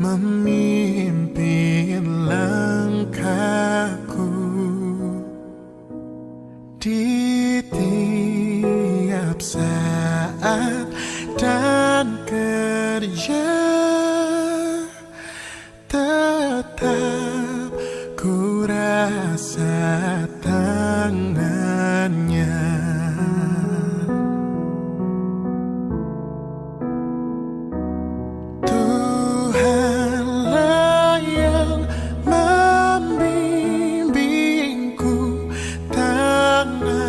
memimpin langkahku di tiap saat dan kerja. Tetap ku rasa tangannya. Tuhanlah yang membimbingku, tanganku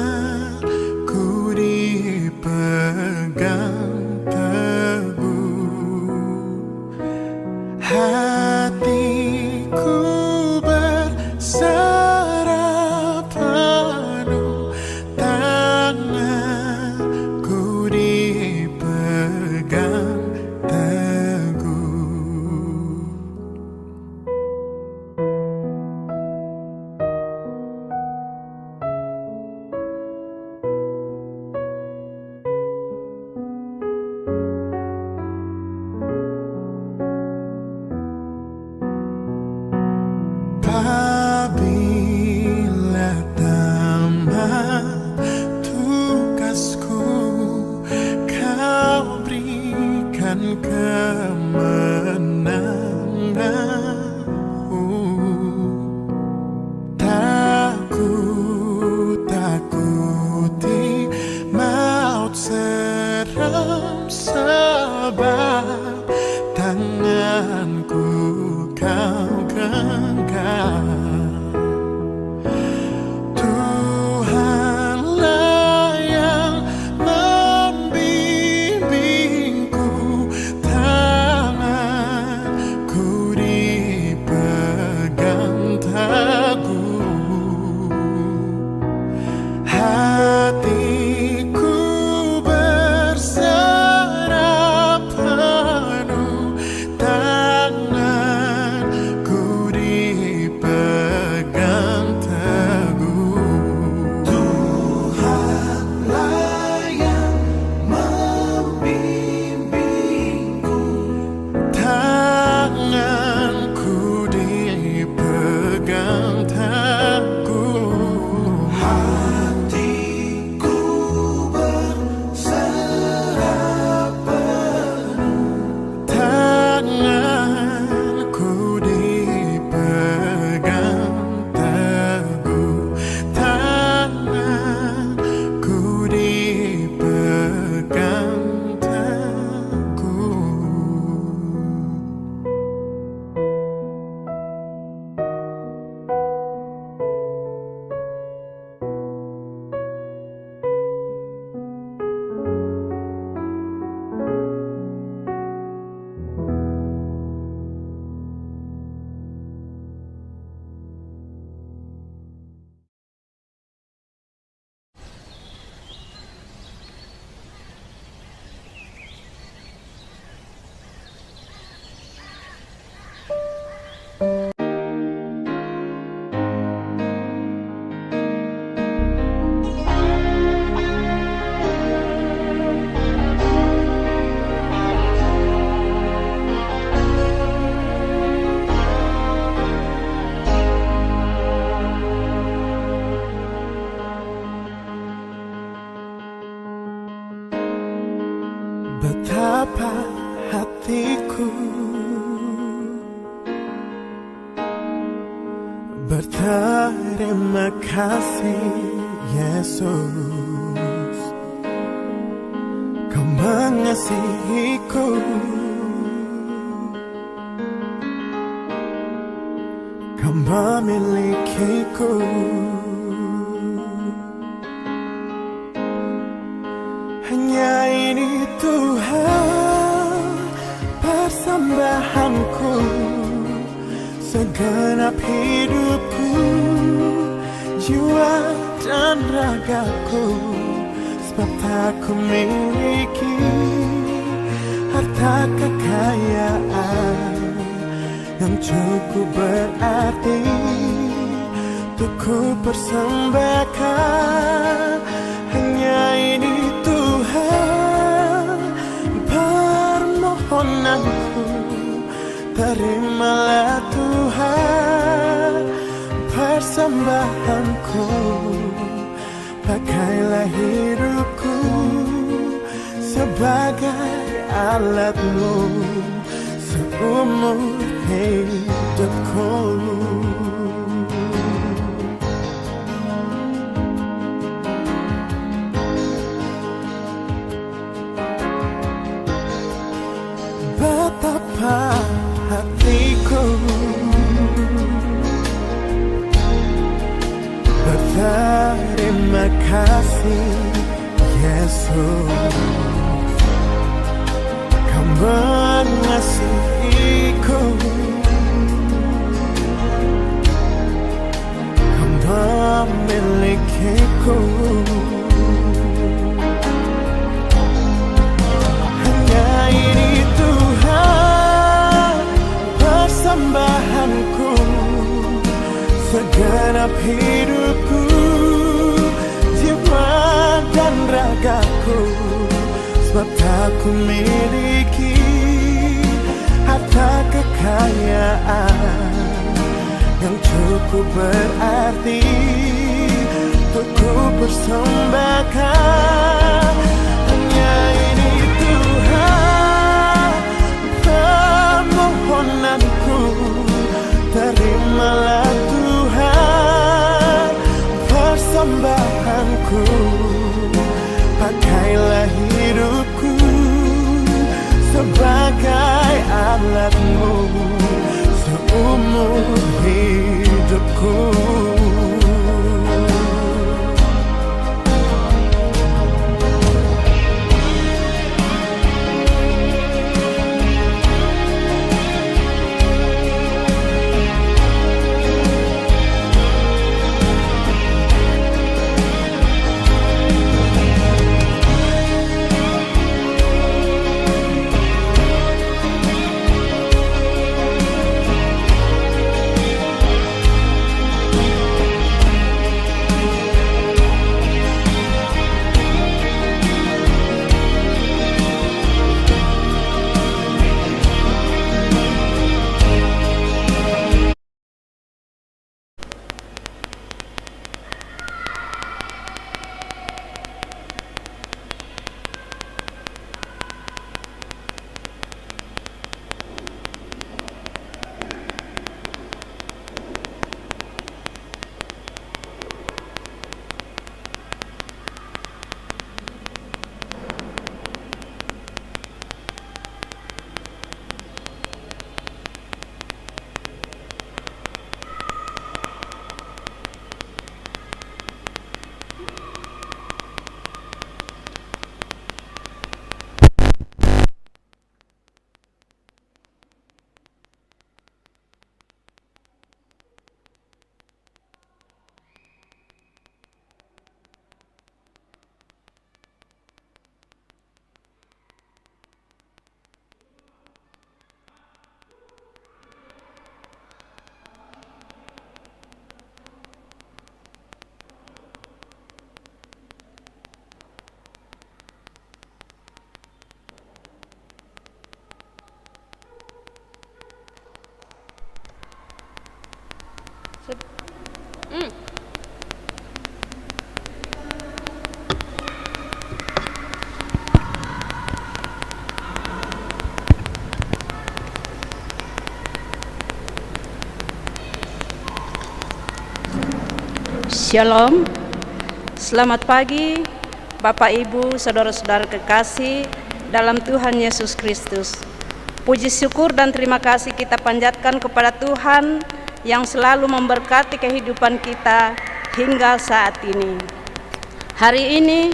dipegang teguh, hatiku berserah penuh, tanganku dipegang teguh. Apabila tamat tugasku, kau berikan kemenangan. Tak ku takuti maut seram, sebab tanganku kau genggam. Tuhanlah yang membimbingku, tanganku dipegang teguh, hatiku berserah penuh, tanganku dipegang teguh. Tuhanlah yang membimbingku, tanganku dipegang teguh, hatiku berserah penuh, tanganku dipegang teguh, tanganku dipegang teguh. Betapa hatiku berterima kasih, Yesus, Kau mengasihiku, Kau memilikiku. Hanya ini Tuhan persembahanku, segenap hidupku, jiwa dan ragaku. Sebab tak ku miliki harta kekayaan yang cukup berarti untuk ku persembahkan. Hanya ini Tuhan permohonanku, terimalah Tuhan persembahanku, pakailah hidupku sebagai alatmu seumur hidupku. Betapa hatiku berterima kasih Yesus, Kau mengasihiku, Kau memilikiku. Hanya ini Tuhan persembahanku, segenap hidupku, jiwa dan ragaku. Sebab tak ku miliki harta kekayaan yang cukup berarti untuk ku persembahkan. Hanya ini Tuhan permohonanku, terimalah Tuhan persembahanku, pakailah hidupku sebagai alatmu seumur hidupku. Shalom, selamat pagi Bapak Ibu, Saudara-saudara kekasih dalam Tuhan Yesus Kristus. Puji syukur dan terima kasih kita panjatkan kepada Tuhan yang selalu memberkati kehidupan kita hingga saat ini. Hari ini,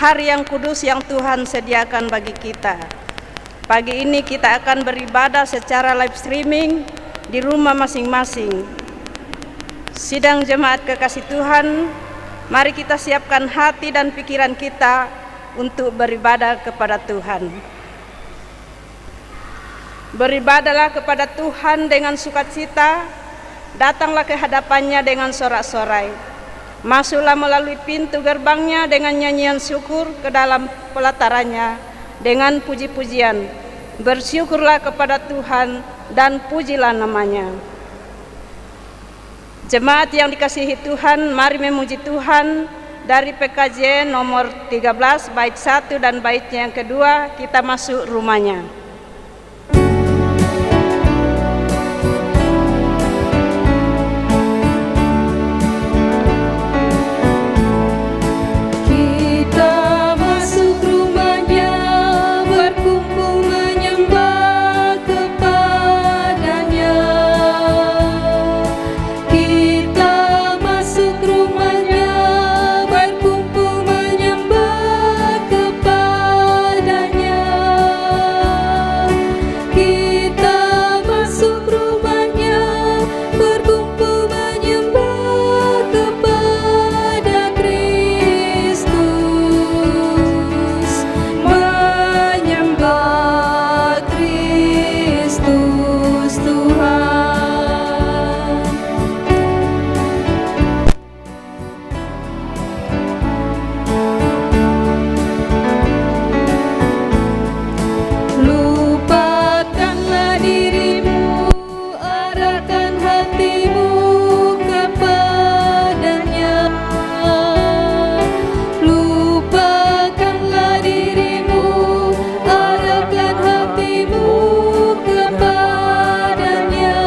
hari yang kudus yang Tuhan sediakan bagi kita. Pagi ini kita akan beribadah secara live streaming di rumah masing-masing. Sidang jemaat kekasih Tuhan, mari kita siapkan hati dan pikiran kita untuk beribadah kepada Tuhan. Beribadahlah kepada Tuhan dengan sukacita, datanglah ke hadapannya dengan sorak-sorai. Masuklah melalui pintu gerbangnya dengan nyanyian syukur, ke dalam pelatarannya dengan puji-pujian. Bersyukurlah kepada Tuhan dan pujilah namanya. Jemaat yang dikasihi Tuhan, mari memuji Tuhan. Dari PKJ nomor 13 bait 1 dan baitnya yang kedua, kita masuk rumahnya. Kita masuk rumahnya, berkumpul menyembah kepadanya. Kita masuk rumahnya, berkumpul menyembah kepadanya. Kita masuk rumahnya, berkumpul menyembah kepada Kristus, menyembah Kristus Tuhan. Lupakanlah dirimu, arahkan hatimu kepadanya. Lupakanlah dirimu, arahkan hatimu kepadanya.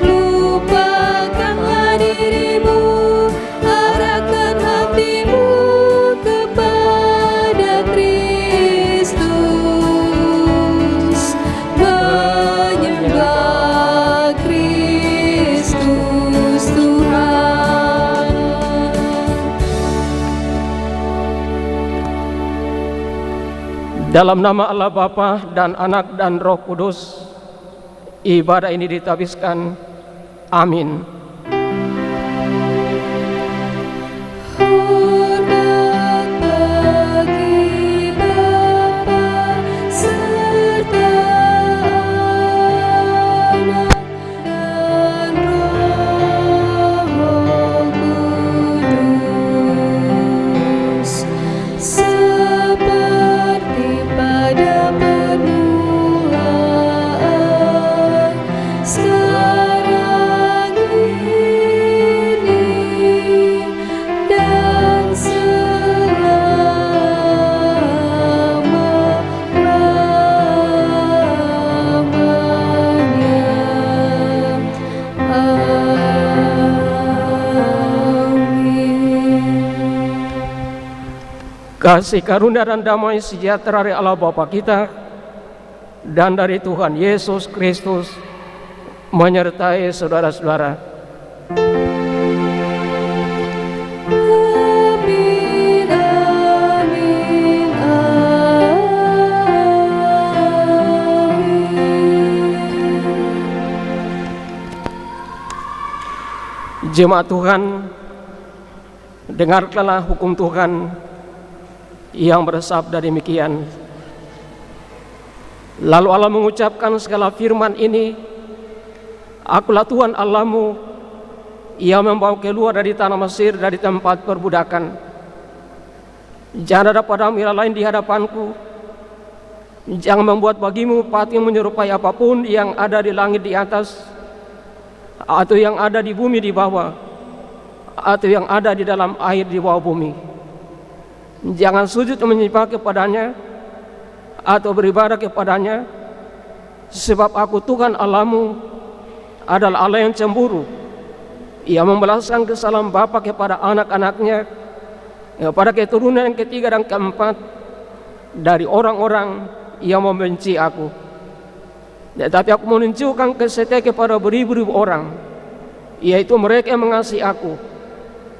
Lupakanlah dirimu, arahkan hatimu kepada Kristus, menyembah Kristus Tuhan. Dalam nama Allah Bapa dan Anak dan Roh Kudus, ibadah ini ditabiskan. Amin. Hormat bagi Bapa serta Anak dan Roh Kudus, seperti pada permulaan, sekarang ini, dan selama-lamanya. Amin. Kasih karunia dan damai sejahtera dari Allah Bapa kita dan dari Tuhan Yesus Kristus menyertai saudara-saudara. Amin, amin, amin. Jemaat Tuhan, dengarkanlah hukum Tuhan yang bersabda demikian. Lalu Allah mengucapkan segala firman ini, Akulah Tuhan Allahmu, Ia membawa keluar dari tanah Mesir, dari tempat perbudakan. Jangan ada padamu ilah lain di hadapanku. Jangan membuat bagimu patung menyerupai apapun yang ada di langit di atas, atau yang ada di bumi di bawah, atau yang ada di dalam air di bawah bumi. Jangan sujud menyembah kepadanya atau beribadah kepadanya, sebab Aku Tuhan Allahmu adalah Allah yang cemburu. Ia membalaskan kesalahan bapa kepada anak-anaknya, kepada keturunan yang ketiga dan keempat dari orang-orang yang membenci Aku. Tetapi Aku menunjukkan kesetiaan kepada beribu-ribu orang, yaitu mereka yang mengasihi Aku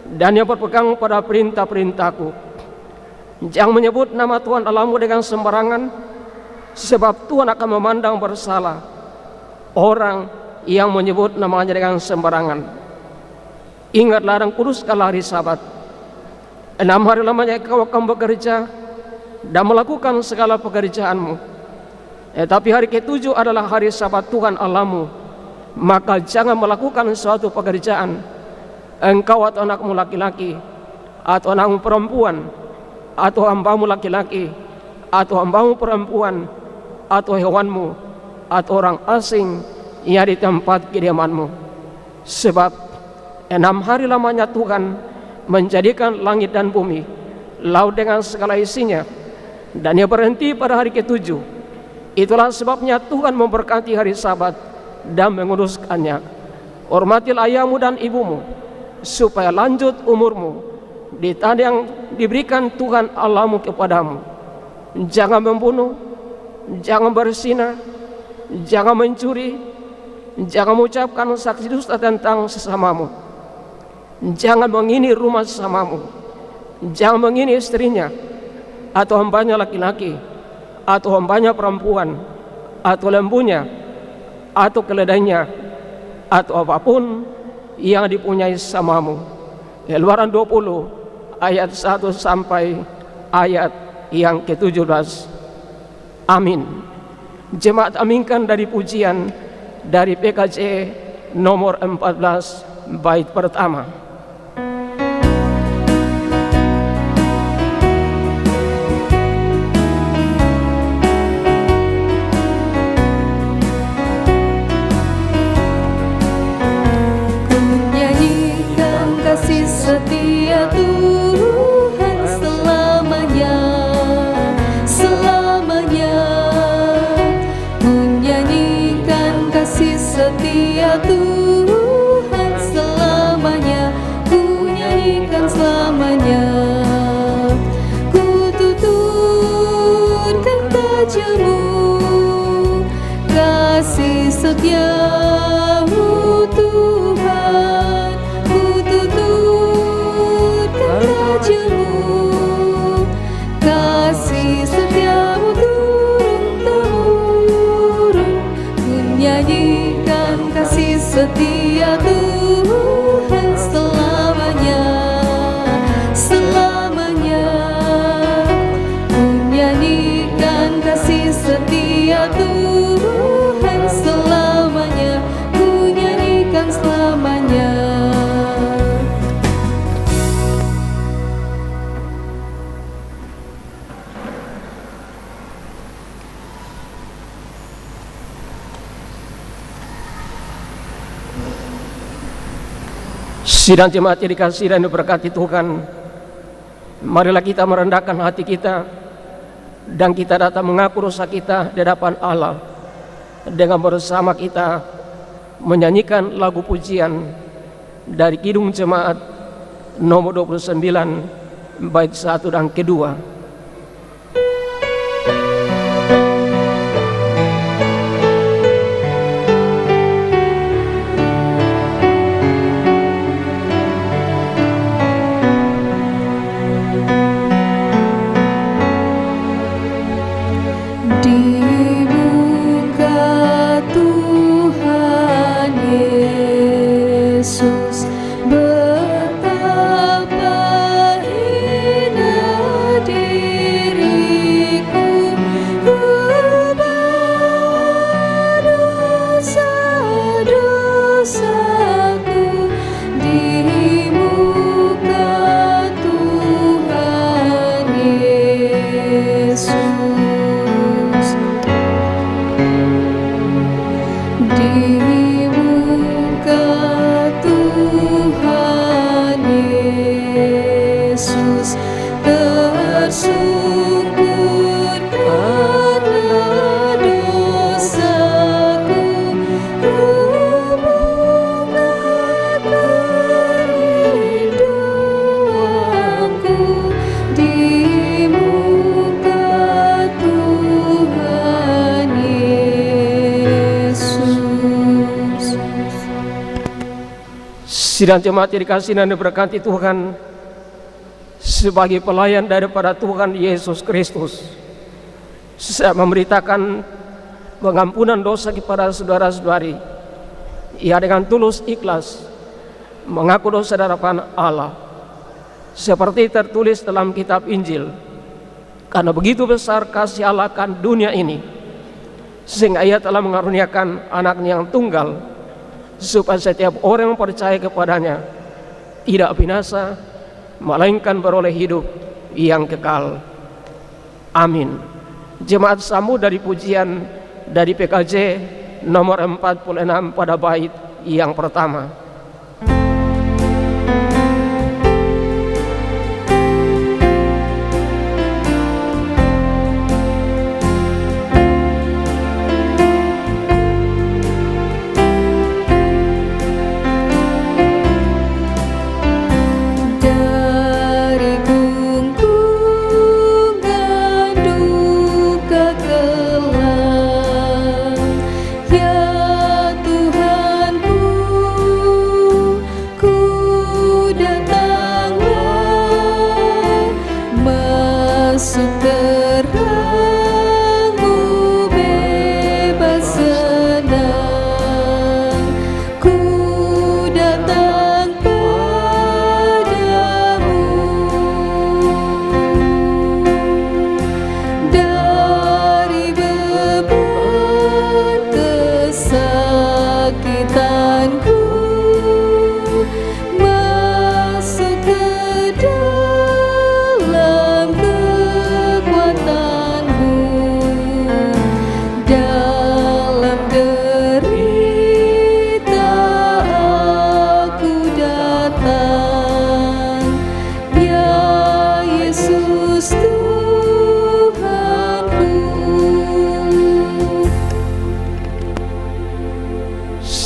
dan yang berpegang pada perintah-perintah-Ku. Jangan menyebut nama Tuhan Allahmu dengan sembarangan, sebab Tuhan akan memandang bersalah orang yang menyebut namanya dengan sembarangan. Ingatlah dan kuduskanlah hari Sabat. 6 hari lamanya kau akan bekerja dan melakukan segala pekerjaanmu. Tapi hari ke-7 adalah hari Sabat Tuhan Allahmu. Maka jangan melakukan suatu pekerjaan, engkau atau anakmu laki-laki, atau anakmu perempuan, atau hambamu laki-laki, atau hambamu perempuan, atau hewanmu, atau orang asing yang di tempat kediaman-Mu. Sebab 6 hari lamanya Tuhan menjadikan langit dan bumi, laut dengan segala isinya, dan Ia berhenti pada hari ke-7. Itulah sebabnya Tuhan memberkati hari Sabat dan menguduskannya. Hormatilah ayahmu dan ibumu, supaya lanjut umurmu di tanah yang diberikan Tuhan Allahmu kepadamu. Jangan membunuh, jangan berzina, jangan mencuri, jangan mengucapkan saksi dusta tentang sesamamu, jangan menghini rumah sesamamu, jangan menghini istrinya, atau hambanya laki-laki, atau hambanya perempuan, atau lembunya, atau keledainya, atau apapun yang dipunyai samamu. Keluaran 20 ayat 1 sampai ayat yang ke-17. Amin. Jemaat aminkan dari pujian dari PKJ nomor 14 bait pertama. Nyanyikan kasih setia Tuhan selamanya, selamanya. Menyanyikan kasih setia Tuhan selamanya, ku nyanyikan selamanya. Ku tuturkan tajamu, kasih setiamu Tuhan. Ku tuturkan tajamu, kasih setiamu turun-temurun. Ku nyanyikan kasih setia Tuhan selamanya, selamanya. Ku nyanyikan kasih setia Tuhan selamanya, ku nyanyikan selamanya. Sidang jemaat yang dikasihi dan diberkati Tuhan, marilah kita merendahkan hati kita dan kita datang mengaku dosa kita di hadapan Allah dengan bersama kita menyanyikan lagu pujian dari Kidung Jemaat nomor 29 bait 1 dan kedua. Dibuka Tuhan Yesus, betapa hina diriku, ku bawa dosa-dosaku. Di muka Tuhan Yesus, di muka Tuhan Yesus, tersungkur karena dosaku. Hubungkan kerinduanku di muka Tuhan Yesus. Sidang jemaat yang dikasihi dan diberkati Tuhan, sebagai pelayan daripada Tuhan Yesus Kristus, saya memberitakan pengampunan dosa kepada saudara-saudari yang dengan tulus ikhlas mengaku dosa di hadapan Allah, seperti tertulis dalam kitab Injil. Karena begitu besar kasih Allah akan dunia ini, sehingga Ia telah mengaruniakan Anaknya yang tunggal, supaya setiap orang yang percaya kepadanya tidak binasa, melainkan beroleh hidup yang kekal. Amin. Jemaat sambut dari pujian dari PKJ nomor 46 pada bait yang pertama.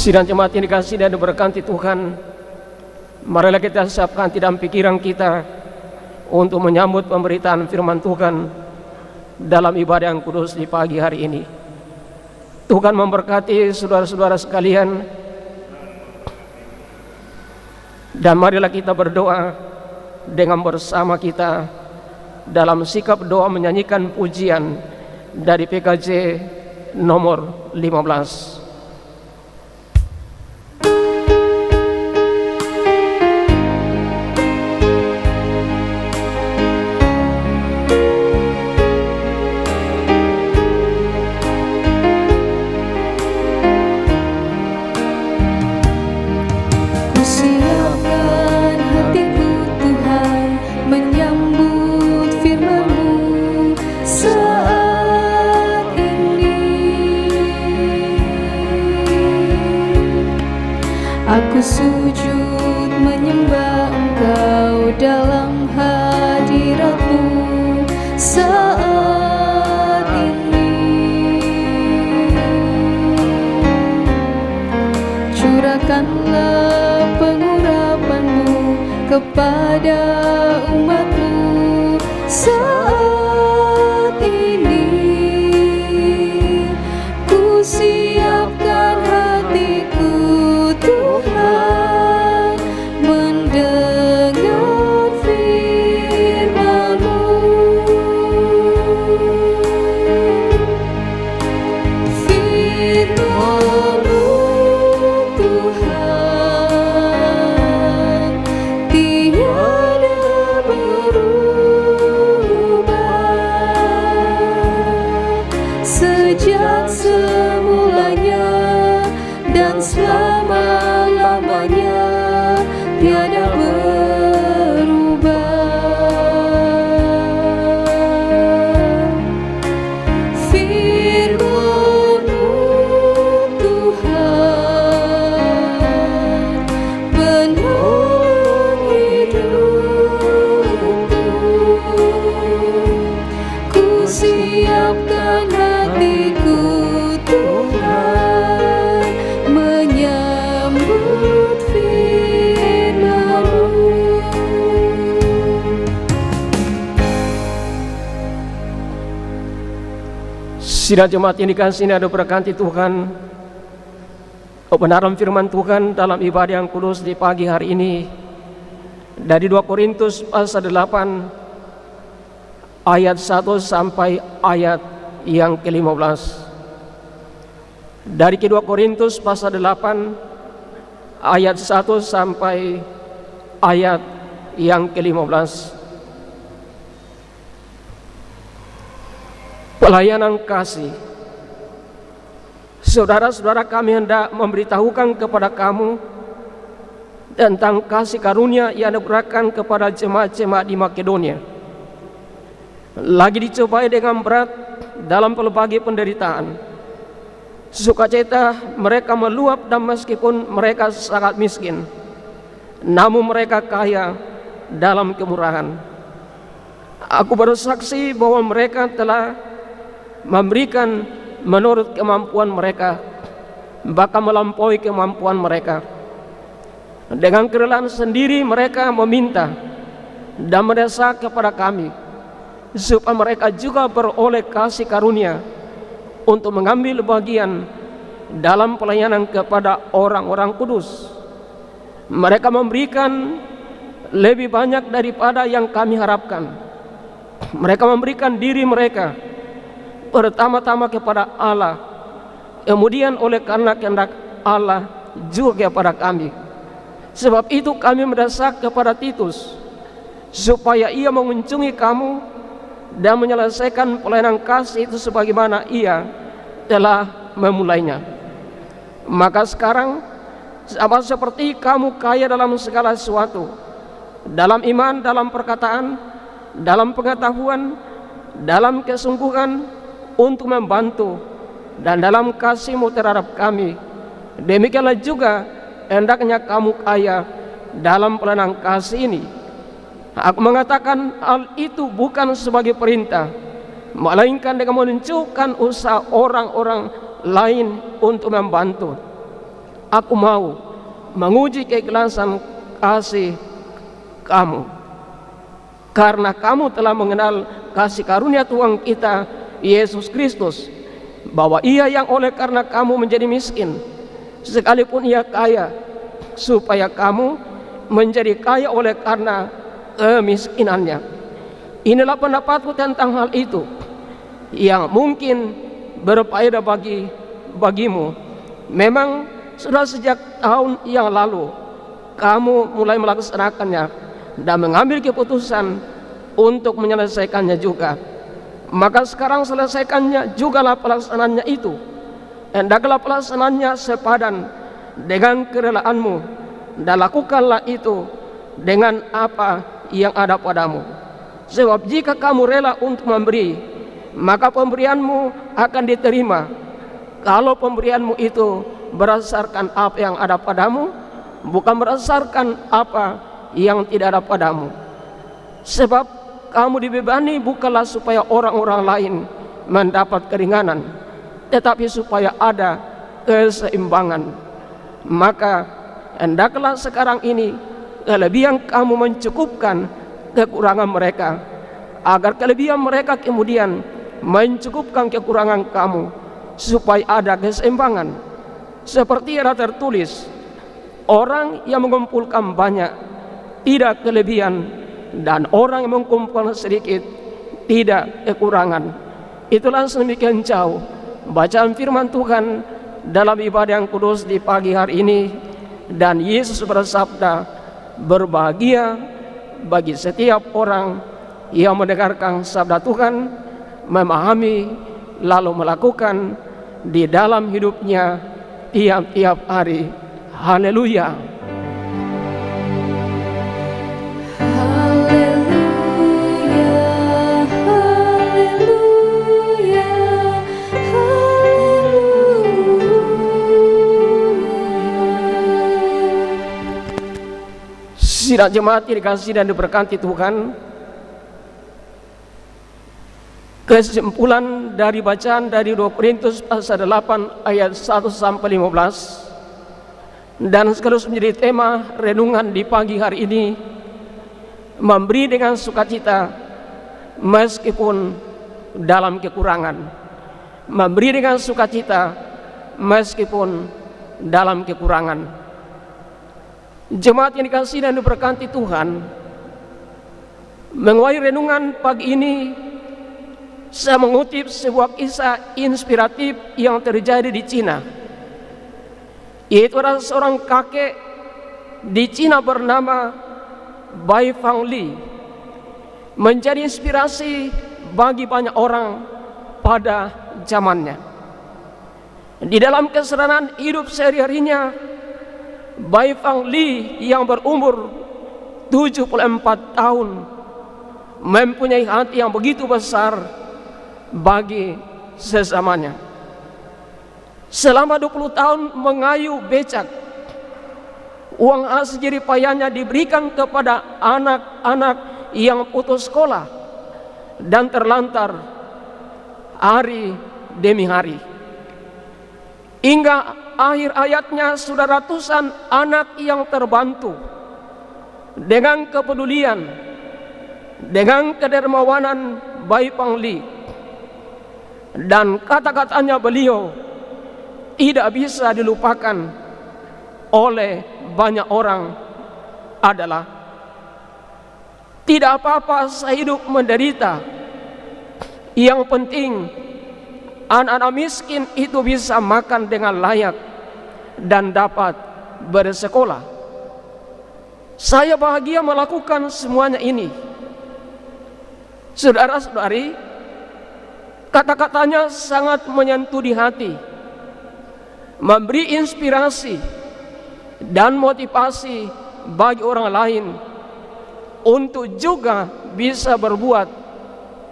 Sidang jemaat yang dikasihi dan diberkati Tuhan, marilah kita siapkan dalam pikiran kita untuk menyambut pemberitaan firman Tuhan dalam ibadah yang kudus di pagi hari ini. Tuhan memberkati saudara-saudara sekalian, dan marilah kita berdoa dengan bersama kita dalam sikap doa menyanyikan pujian dari PKJ nomor 15. Aku sujud menyembah Engkau dalam hadirat-Mu saat ini. Curahkanlah pengurapan-Mu kepada umat-Mu saat ini. Ku siapkan hatiku Tuhan, mendengar firman-Mu. Firman-Mu Tuhan, tiada berubah, sejak semulanya dan selama-lamanya tiada berubah. Firman-Mu Tuhan, penolong hidupku. Ku siapkan hatiku Tuhan, menyambut firman-Mu. Sidang jemaat yang dikasihi dan diberkati Tuhan, kebenaran firman Tuhan dalam ibadah yang kudus di pagi hari ini dari 2 Korintus pasal 8 ayat 1 sampai ayat yang ke-15. Dari kedua Korintus pasal 8 ayat 1 sampai ayat yang ke-15. Pelayanan kasih. Saudara-saudara, kami hendak memberitahukan kepada kamu tentang kasih karunia yang diberikan kepada jemaat-jemaat di Makedonia. Lagi dicobai dengan berat dalam pelbagai penderitaan, Sukacita mereka meluap, dan meskipun mereka sangat miskin, namun mereka kaya dalam kemurahan. Aku bersaksi bahwa mereka telah memberikan menurut kemampuan mereka, bahkan melampaui kemampuan mereka. Dengan kerelaan sendiri mereka meminta dan mendesak kepada kami, supaya mereka juga beroleh kasih karunia untuk mengambil bagian dalam pelayanan kepada orang-orang kudus. Mereka memberikan lebih banyak daripada yang kami harapkan. Mereka memberikan diri mereka pertama-tama kepada Allah, kemudian oleh karena kehendak Allah juga kepada kami. Sebab itu kami mendesak kepada Titus supaya ia mengunjungi kamu dan menyelesaikan pelayanan kasih itu sebagaimana ia telah memulainya. Maka sekarang, sama seperti kamu kaya dalam segala sesuatu, dalam iman, dalam perkataan, dalam pengetahuan, dalam kesungguhan untuk membantu, dan dalam kasihmu terhadap kami, demikianlah juga hendaknya kamu kaya dalam pelayanan kasih ini. Aku mengatakan hal itu bukan sebagai perintah, melainkan dengan menunjukkan usaha orang-orang lain untuk membantu. Aku mau menguji keikhlasan kasih kamu, karena kamu telah mengenal kasih karunia Tuhan kita Yesus Kristus, bahwa Ia yang oleh karena kamu menjadi miskin, sekalipun Ia kaya, supaya kamu menjadi kaya oleh karena kemiskinannya. Inilah pendapatku tentang hal itu, yang mungkin berfaedah bagimu. Memang sudah sejak tahun yang lalu kamu mulai melaksanakannya dan mengambil keputusan untuk menyelesaikannya juga. Maka sekarang selesaikannya jugalah pelaksanaannya itu. Hendaklah pelaksanaannya sepadan dengan kerelaanmu, dan lakukanlah itu dengan apa yang ada padamu. Sebab jika kamu rela untuk memberi, maka pemberianmu akan diterima. Kalau pemberianmu itu berdasarkan apa yang ada padamu, bukan berdasarkan apa yang tidak ada padamu. Sebab kamu dibebani bukanlah supaya orang-orang lain mendapat keringanan, tetapi supaya ada keseimbangan. Maka hendaklah sekarang ini kelebihan kamu mencukupkan kekurangan mereka, agar kelebihan mereka kemudian mencukupkan kekurangan kamu, supaya ada keseimbangan. Seperti ada tertulis, orang yang mengumpulkan banyak tidak kelebihan, dan orang yang mengumpulkan sedikit tidak kekurangan. Itulah sedemikian jauh bacaan firman Tuhan dalam ibadah yang kudus di pagi hari ini. Dan Yesus bersabda, berbahagia bagi setiap orang yang mendengarkan sabda Tuhan, memahami, lalu melakukan di dalam hidupnya tiap-tiap hari. Haleluya. Sidang jemaat dikasihi dan diberkati Tuhan, kesimpulan dari bacaan dari 2 Korintus pasal 8 ayat 1 sampai 15 dan sekaligus menjadi tema renungan di pagi hari ini, memberi dengan sukacita meskipun dalam kekurangan. Memberi dengan sukacita meskipun dalam kekurangan. Jemaat yang dikasihi dan diberkati Tuhan, mengawali renungan pagi ini saya mengutip sebuah kisah inspiratif yang terjadi di Cina. Yaitu ada seorang kakek di Cina bernama Bai Fang Li, menjadi inspirasi bagi banyak orang pada zamannya. Di dalam kesederhanaan hidup sehari-harinya, Bai Fang Li yang berumur 74 tahun mempunyai hati yang begitu besar bagi sesamanya. selama 20 tahun mengayuh becak. Uang hasil jerih payahnya diberikan kepada anak-anak yang putus sekolah dan terlantar hari demi hari. Hingga akhir hayatnya sudah ratusan anak yang terbantu dengan kepedulian, dengan kedermawanan Bayi Pangli. Dan kata-katanya beliau tidak bisa dilupakan oleh banyak orang adalah, tidak apa-apa saya hidup menderita, yang penting anak-anak miskin itu bisa makan dengan layak dan dapat bersekolah. Saya bahagia melakukan semuanya ini. Saudara-saudari, kata-katanya sangat menyentuh di hati, memberi inspirasi dan motivasi bagi orang lain untuk juga bisa berbuat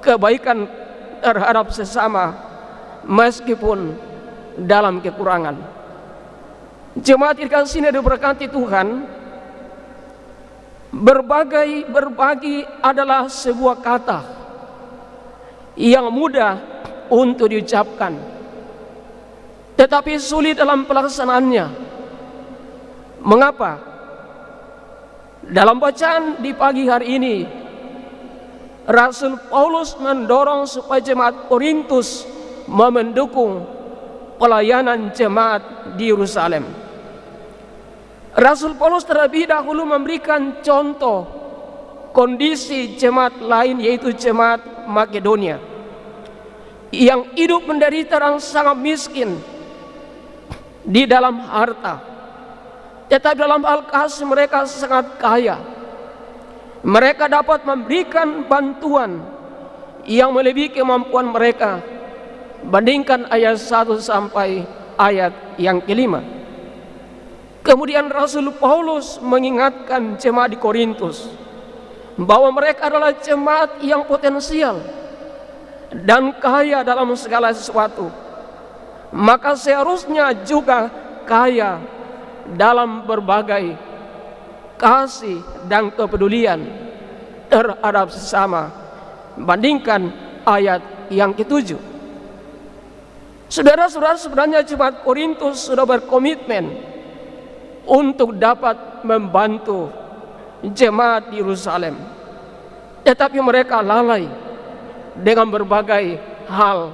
kebaikan terhadap sesama meskipun dalam kekurangan. Jemaat dikasihi dan diberkati Tuhan, berbagi adalah sebuah kata yang mudah untuk diucapkan, tetapi sulit dalam pelaksanaannya. Mengapa? Dalam bacaan di pagi hari ini, Rasul Paulus mendorong supaya jemaat Korintus mendukung pelayanan jemaat di Yerusalem. Rasul Paulus terlebih dahulu memberikan contoh kondisi jemaat lain, yaitu jemaat Makedonia yang hidup menderita dan sangat miskin di dalam harta, tetapi dalam hal kasih mereka sangat kaya. Mereka dapat memberikan bantuan yang melebihi kemampuan mereka. Bandingkan ayat 1 sampai ayat yang kelima. Kemudian Rasul Paulus mengingatkan jemaat di Korintus bahwa mereka adalah jemaat yang potensial dan kaya dalam segala sesuatu. Maka seharusnya juga kaya dalam berbagai kasih dan kepedulian terhadap sesama. Bandingkan ayat yang ke-7. Saudara-saudara, sebenarnya jemaat Korintus sudah berkomitmen untuk dapat membantu jemaat di Yerusalem, tetapi mereka lalai dengan berbagai hal.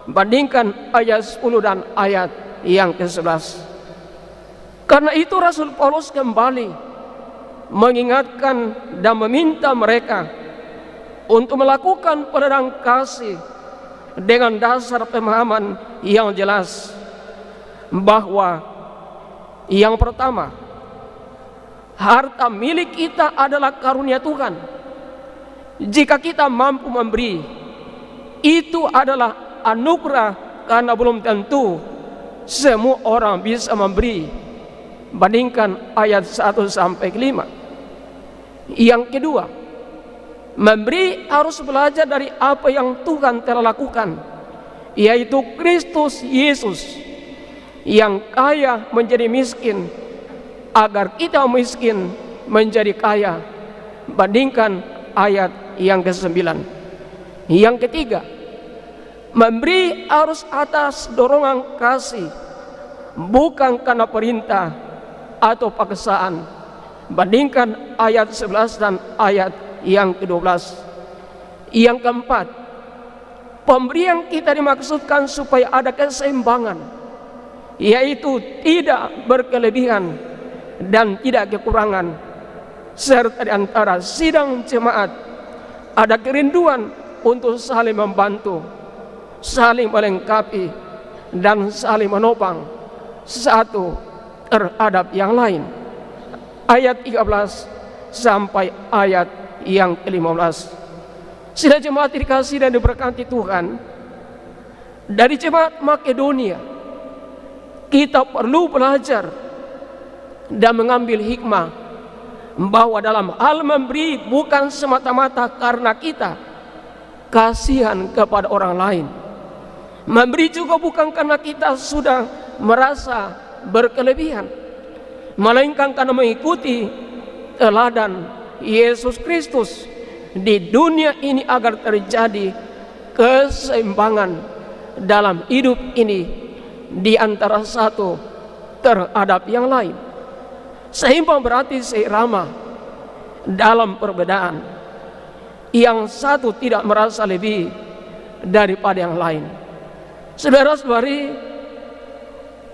Bandingkan ayat 10 dan ayat yang ke-11. Karena itu Rasul Paulus kembali mengingatkan dan meminta mereka untuk melakukan penerangan kasih dengan dasar pemahaman yang jelas bahwa yang pertama, harta milik kita adalah karunia Tuhan. Jika kita mampu memberi, itu adalah anugerah, karena belum tentu semua orang bisa memberi. Bandingkan ayat 1 sampai 5. Yang kedua, memberi harus belajar dari apa yang Tuhan telah lakukan, yaitu Kristus Yesus yang kaya menjadi miskin agar kita miskin menjadi kaya. Bandingkan ayat yang ke-9. Yang ketiga, memberi harus atas dorongan kasih, bukan karena perintah atau paksaan. Bandingkan ayat 11 dan ayat yang ke-12. Yang keempat, pemberian kita dimaksudkan supaya ada keseimbangan, yaitu tidak berkelebihan dan tidak kekurangan, serta di antara sidang jemaat ada kerinduan untuk saling membantu, saling melengkapi, dan saling menopang satu terhadap yang lain. Ayat 13 sampai ayat yang ke-15. Sidang jemaat dikasihi dan diberkati Tuhan, dari jemaat Makedonia kita perlu belajar dan mengambil hikmah bahwa dalam hal memberi bukan semata-mata karena kita kasihan kepada orang lain, Memberi juga bukan karena kita sudah merasa berkelebihan, melainkan karena mengikuti teladan Yesus Kristus di dunia ini agar terjadi keseimbangan dalam hidup ini di antara satu terhadap yang lain. Seimbang berarti seirama dalam perbedaan. Yang satu tidak merasa lebih daripada yang lain. Saudara-saudari,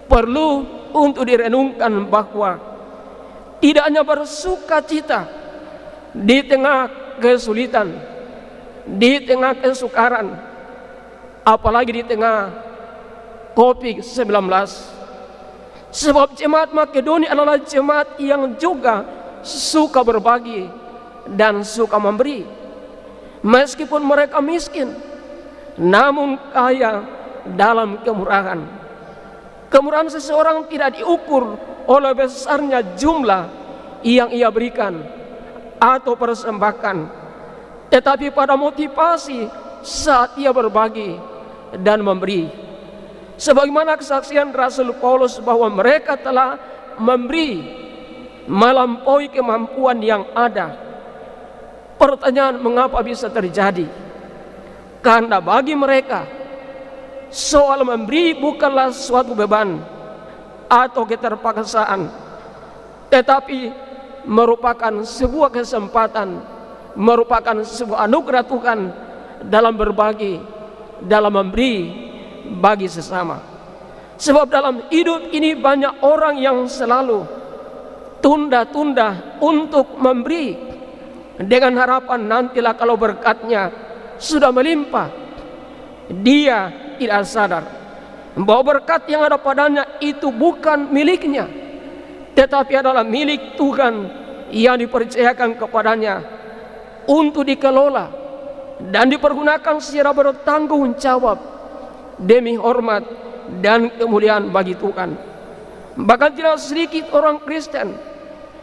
perlu untuk direnungkan bahwa tidak hanya bersuka cita di tengah kesulitan, di tengah kesukaran, apalagi di tengah COVID-19. Sebab jemaat Makedonia adalah jemaat yang juga suka berbagi dan suka memberi. Meskipun mereka miskin, namun kaya dalam kemurahan. Kemurahan seseorang tidak diukur oleh besarnya jumlah yang ia berikan atau persembahkan, tetapi pada motivasi saat ia berbagi dan memberi. Sebagaimana kesaksian Rasul Paulus bahwa mereka telah memberi melampaui kemampuan yang ada. Pertanyaan, mengapa bisa terjadi? Karena bagi mereka soal memberi bukanlah suatu beban atau keterpaksaan, tetapi merupakan sebuah kesempatan, merupakan sebuah anugerah Tuhan dalam berbagi, dalam memberi bagi sesama. Sebab dalam hidup ini banyak orang yang selalu tunda-tunda untuk memberi dengan harapan nantilah kalau berkatnya sudah melimpah. Dia tidak sadar bahwa berkat yang ada padanya itu bukan miliknya, tetapi adalah milik Tuhan yang dipercayakan kepadanya untuk dikelola dan dipergunakan secara bertanggung jawab demi hormat dan kemuliaan bagi Tuhan. Bahkan tidak sedikit orang Kristen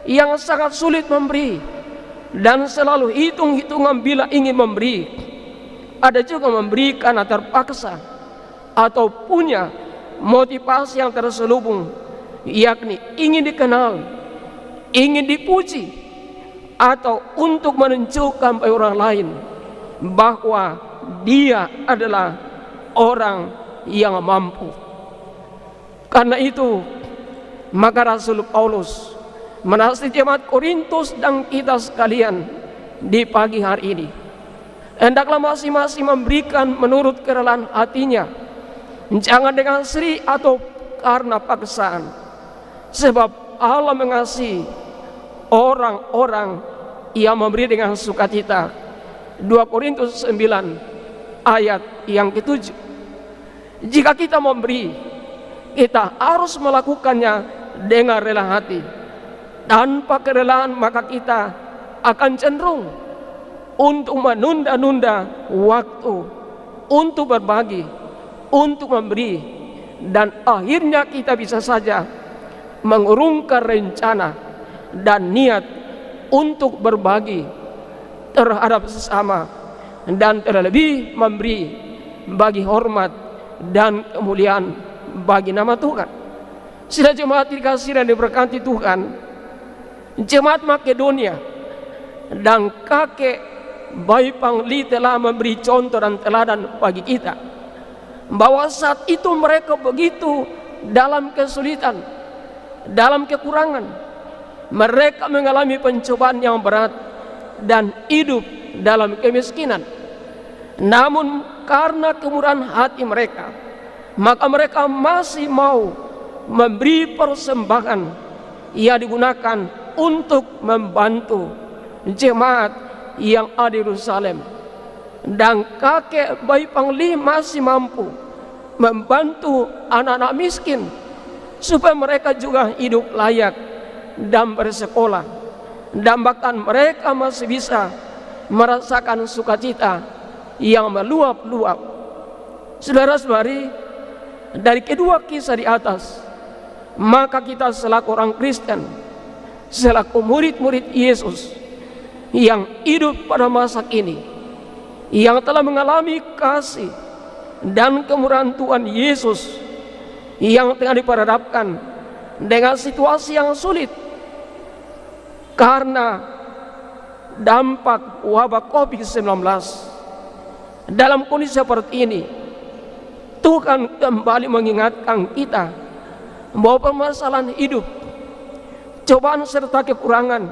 yang sangat sulit memberi dan selalu hitung-hitungan bila ingin memberi. Ada juga memberi karena terpaksa atau punya motivasi yang terselubung, yakni ingin dikenal, ingin dipuji, atau untuk menunjukkan pada orang lain bahwa dia adalah orang yang mampu. Karena itu maka Rasul Paulus menasihati jemaat Korintus dan kita sekalian di pagi hari ini, hendaklah masing-masing memberikan menurut kerelaan hatinya, jangan dengan seri atau karena paksaan, sebab Allah mengasihi orang-orang yang memberi dengan sukacita. 2 Korintus 9 ayat yang ke-7. Jika kita memberi, kita harus melakukannya dengan rela hati. Tanpa kerelaan maka kita akan cenderung untuk menunda-nunda waktu untuk berbagi, untuk memberi, dan akhirnya kita bisa saja mengurungkan rencana dan niat untuk berbagi terhadap sesama dan terlebih memberi bagi hormat dan kemuliaan bagi nama Tuhan. Sila jemaat dikasihi dan diberkati Tuhan, jemaat Makedonia dan kakek Bayi Pangli telah memberi contoh dan teladan bagi kita bahwa saat itu mereka begitu dalam kesulitan, dalam kekurangan, mereka mengalami pencobaan yang berat dan hidup dalam kemiskinan. Namun karena kemurahan hati mereka, maka mereka masih mau memberi persembahan yang digunakan untuk membantu jemaat yang ada di Yerusalem. Dan kakek Bayi Pangli masih mampu membantu anak-anak miskin supaya mereka juga hidup layak dan bersekolah, dan bahkan mereka masih bisa merasakan sukacita yang meluap-luap. Saudara-saudari, dari kedua kisah di atas, maka kita selaku orang Kristen, selaku murid-murid Yesus yang hidup pada masa kini, yang telah mengalami kasih, dan kemurahan Tuhan Yesus yang tengah diperhadapkan dengan situasi yang sulit karena dampak wabah COVID-19. Dalam kondisi seperti ini, Tuhan kembali mengingatkan kita bahwa permasalahan hidup, cobaan serta kekurangan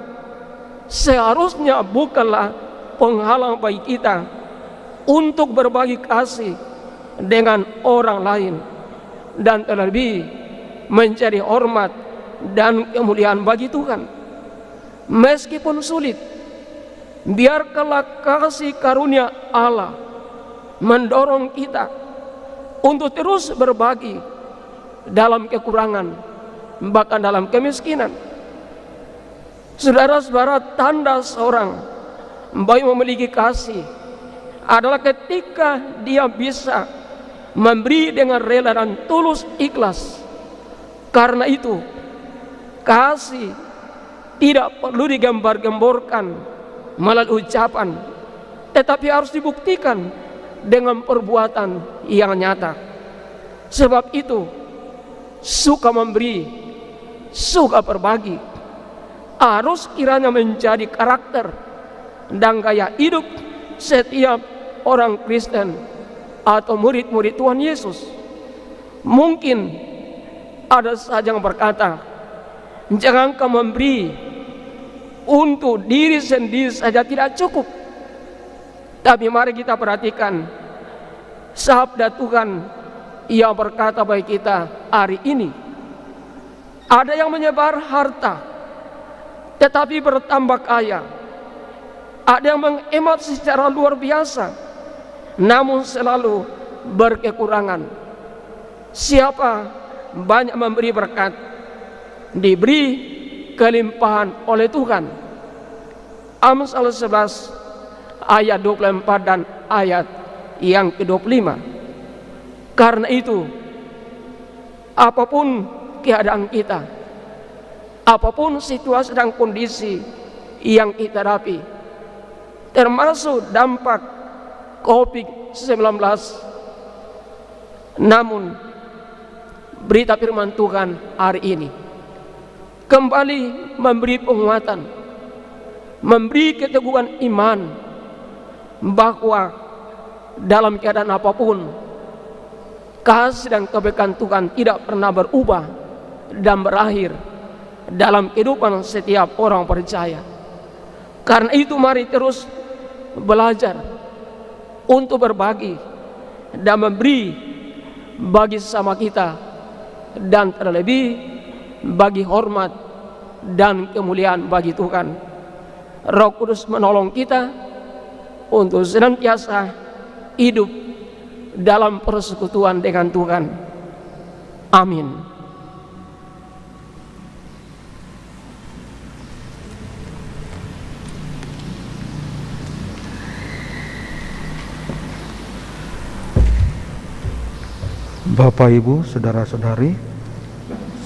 seharusnya bukanlah penghalang bagi kita untuk berbagi kasih dengan orang lain dan terlebih mencari hormat dan kemuliaan bagi Tuhan. Meskipun sulit, biarkanlah kasih karunia Allah mendorong kita untuk terus berbagi dalam kekurangan, bahkan dalam kemiskinan. Saudara-saudara, tanda seorang baik memiliki kasih adalah ketika dia bisa memberi dengan rela dan tulus ikhlas. Karena itu, kasih tidak perlu digambar-gemborkan melalui ucapan, tetapi harus dibuktikan dengan perbuatan yang nyata. Sebab itu, suka memberi, suka berbagi harus kiranya menjadi karakter dan gaya hidup setiap orang Kristen atau murid-murid Tuhan Yesus. Mungkin ada saja yang berkata, jangan kau memberi untuk diri sendiri saja tidak cukup. Tapi mari kita perhatikan sabda Tuhan yang berkata bagi kita hari ini. Ada yang menyebar harta tetapi bertambah kaya. Ada yang menghemat secara luar biasa namun selalu berkekurangan. Siapa banyak memberi berkat, diberi kelimpahan oleh Tuhan. Amsal 11 ayat 24 dan ayat yang ke-25. Karena itu, apapun keadaan kita, apapun situasi dan kondisi yang kita hadapi, termasuk dampak COVID-19, namun berita firman Tuhan hari ini kembali memberi penguatan, memberi keteguhan iman bahwa dalam keadaan apapun kasih dan kebaikan Tuhan tidak pernah berubah dan berakhir dalam kehidupan setiap orang percaya. Karena itu mari terus belajar untuk berbagi dan memberi bagi sesama kita, dan terlebih bagi hormat dan kemuliaan bagi Tuhan. Roh Kudus menolong kita untuk senantiasa hidup dalam persekutuan dengan Tuhan. Amin. Bapak, Ibu, saudara-saudari,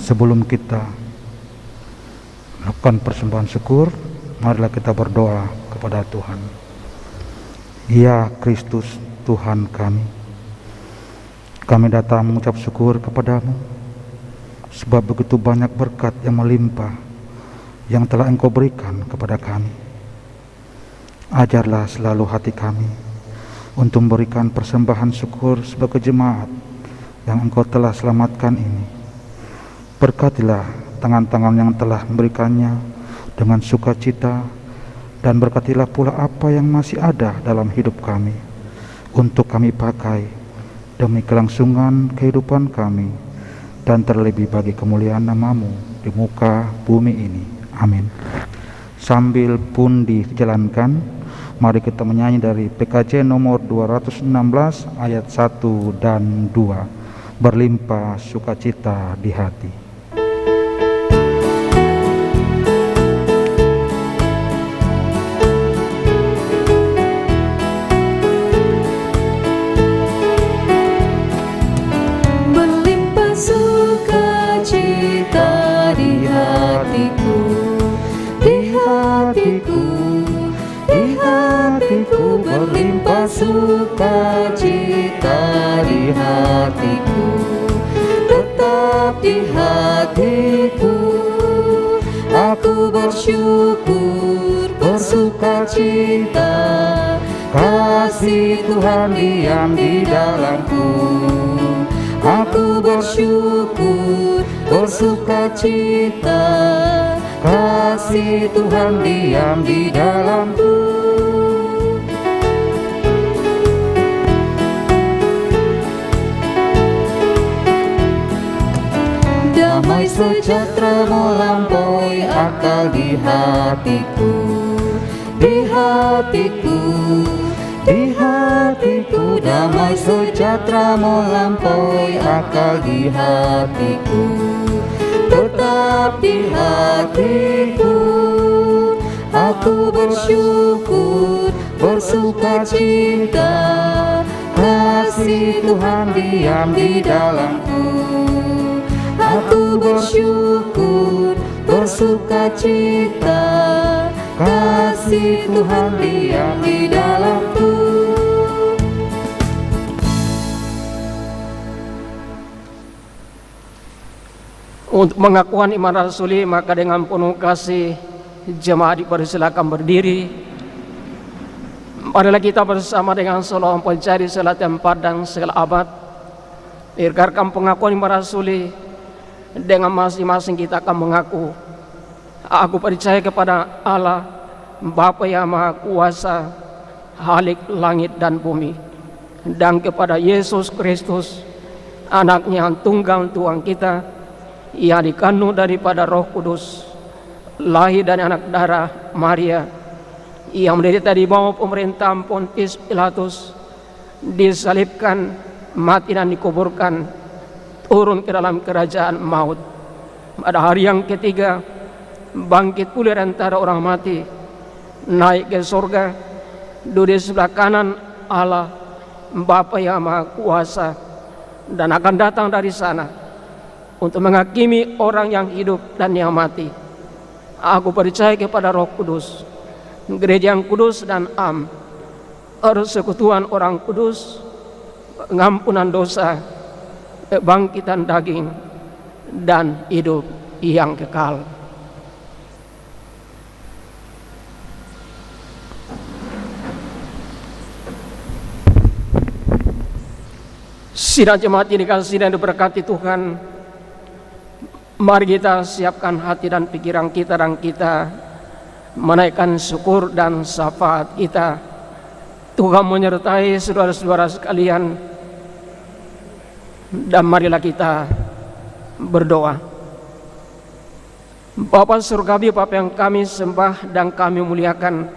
sebelum kita melakukan persembahan syukur, marilah kita berdoa kepada Tuhan. Ya Kristus, Tuhan kami datang mengucap syukur kepadamu, sebab begitu banyak berkat yang melimpah yang telah Engkau berikan kepada kami. Ajarlah selalu hati kami untuk memberikan persembahan syukur sebagai jemaat yang Engkau telah selamatkan ini. Berkatilah tangan-tangan yang telah memberikannya dengan sukacita, dan berkatilah pula apa yang masih ada dalam hidup kami untuk kami pakai demi kelangsungan kehidupan kami, dan terlebih bagi kemuliaan nama-Mu di muka bumi ini. Amin. Sambil pun dijalankan, mari kita menyanyi dari PKJ nomor 216 ayat 1 dan 2. Berlimpah sukacita di hati. Berlimpah sukacita di hatiku, di hatiku, di hatiku. Berlimpah sukacita di bersyukur, bersukacita, kasih Tuhan diam di dalamku. Aku bersyukur, bersukacita, kasih Tuhan diam di dalamku. Damai sejahtera melampaui akal di hatiku, di hatiku, di hatiku. Damai sejahtera melampaui akal di hatiku, tetap di hatiku. Aku bersyukur, bersukacita, kasih Tuhan diam di dalamku. Aku bersyukur, bersukacita, kasih Tuhan diam di dalamku. Untuk pengakuan iman rasuli, maka dengan penuh kasih jemaat dipersilakan berdiri. Marilah kita bersama dengan salawat pencari segala tempat dan segala abad, dengarkan pengakuan iman rasuli. Dengan masing-masing kita akan mengaku, aku percaya kepada Allah, Bapa yang Maha Kuasa, Khalik langit dan bumi, dan kepada Yesus Kristus, Anaknya yang tunggal Tuhan kita, yang dikandung daripada Roh Kudus, lahir dari anak darah Maria, yang menderita di bawah pemerintahan Pontius Pilatus, disalibkan, mati dan dikuburkan, turun ke dalam kerajaan maut. Pada hari yang ketiga, bangkit pulih antara orang mati, naik ke surga, duduk di sebelah kanan Allah, Bapa yang Maha Kuasa, dan akan datang dari sana untuk menghakimi orang yang hidup dan yang mati. Aku percaya kepada Roh Kudus, gereja yang kudus dan am, persekutuan orang kudus, pengampunan dosa, kebangkitan daging, dan hidup yang kekal. Sidang jemaat yang dikasihi dan diberkati Tuhan, mari kita siapkan hati dan pikiran kita, dan kita menaikkan syukur dan syafaat kita. Tuhan menyertai saudara-saudara sekalian, dan marilah kita berdoa. Bapa surgawi, Bapa yang kami sembah dan kami muliakan,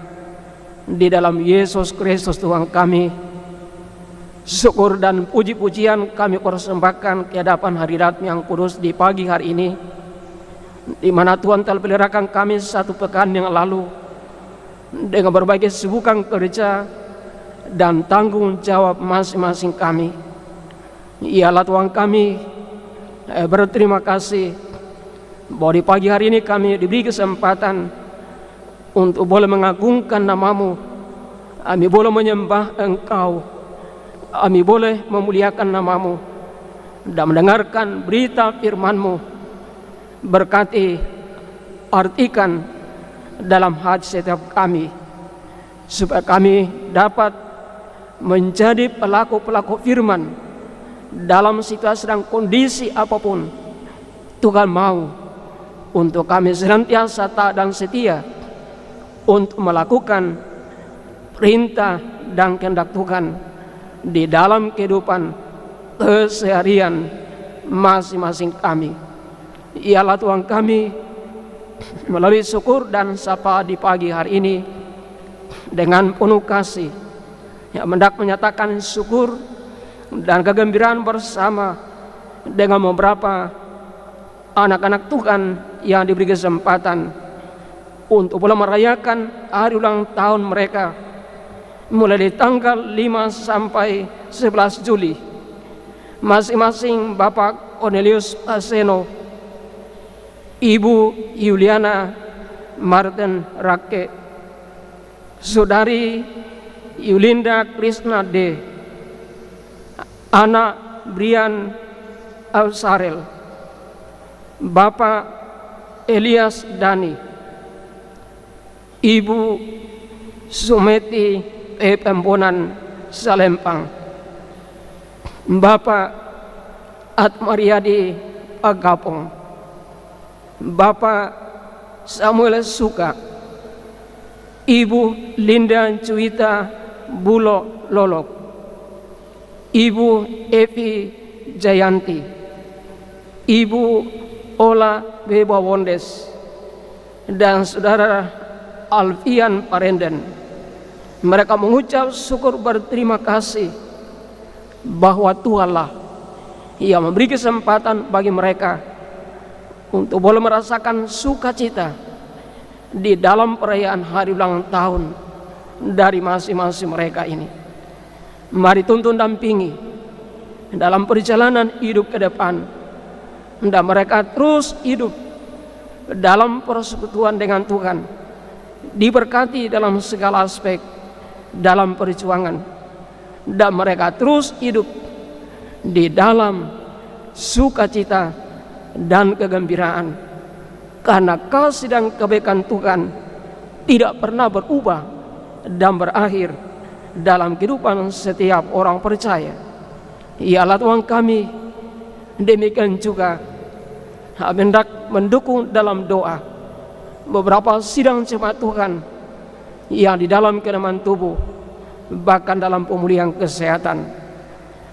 di dalam Yesus Kristus Tuhan kami, syukur dan puji-pujian kami persembahkan ke hadapan hadirat yang kudus di pagi hari ini, di mana Tuhan telah peliharakan kami satu pekan yang lalu dengan berbagai kesibukan kerja dan tanggung jawab masing-masing kami. Ialah Tuhan kami berterima kasih bahwa di pagi hari ini kami diberi kesempatan untuk boleh mengagungkan nama-Mu, kami boleh menyembah Engkau, kami boleh memuliakan nama-Mu dan mendengarkan berita firman-Mu. Berkati, artikan dalam hati setiap kami, supaya kami dapat menjadi pelaku-pelaku firman dalam situasi dan kondisi apapun. Tuhan mau untuk kami senantiasa taat dan setia untuk melakukan perintah dan kehendak Tuhan di dalam kehidupan keseharian masing-masing kami. Ialah Tuhan kami, melalui syukur dan sapa di pagi hari ini, dengan penuh kasih yang hendak menyatakan syukur dan kegembiraan bersama dengan beberapa anak-anak Tuhan yang diberi kesempatan untuk boleh merayakan hari ulang tahun mereka mulai dari tanggal 5 sampai 11 Juli. Masing-masing Bapak Cornelius Aseno, Ibu Yuliana Martin Rake, Saudari Yulinda Krishna D, anak Brian Alsarel, Bapak Elias Dani, Ibu Sumeti Pembonan Salempang, Bapak Atmariadi Agapong, Bapak Samuel Suka, Ibu Linda Cuita Bulo Lolok, Ibu Evi Jayanti, Ibu Ola Beba Wondes, dan Saudara Alfian Parenden. Mereka mengucap syukur berterima kasih bahwa Tuhanlah yang memberi kesempatan bagi mereka untuk boleh merasakan sukacita di dalam perayaan hari ulang tahun dari masing-masing mereka ini. Mari tuntun dampingi dalam perjalanan hidup ke depan, dan mereka terus hidup dalam persekutuan dengan Tuhan, diberkati dalam segala aspek dalam perjuangan, dan mereka terus hidup di dalam sukacita dan kegembiraan, karena kasih dan kebaikan Tuhan tidak pernah berubah dan berakhir dalam kehidupan setiap orang percaya. Ialah Tuhan kami. Demikian juga hendak mendukung dalam doa beberapa sidang jemaat Tuhan yang di dalam keadaan tubuh, bahkan dalam pemulihan kesehatan.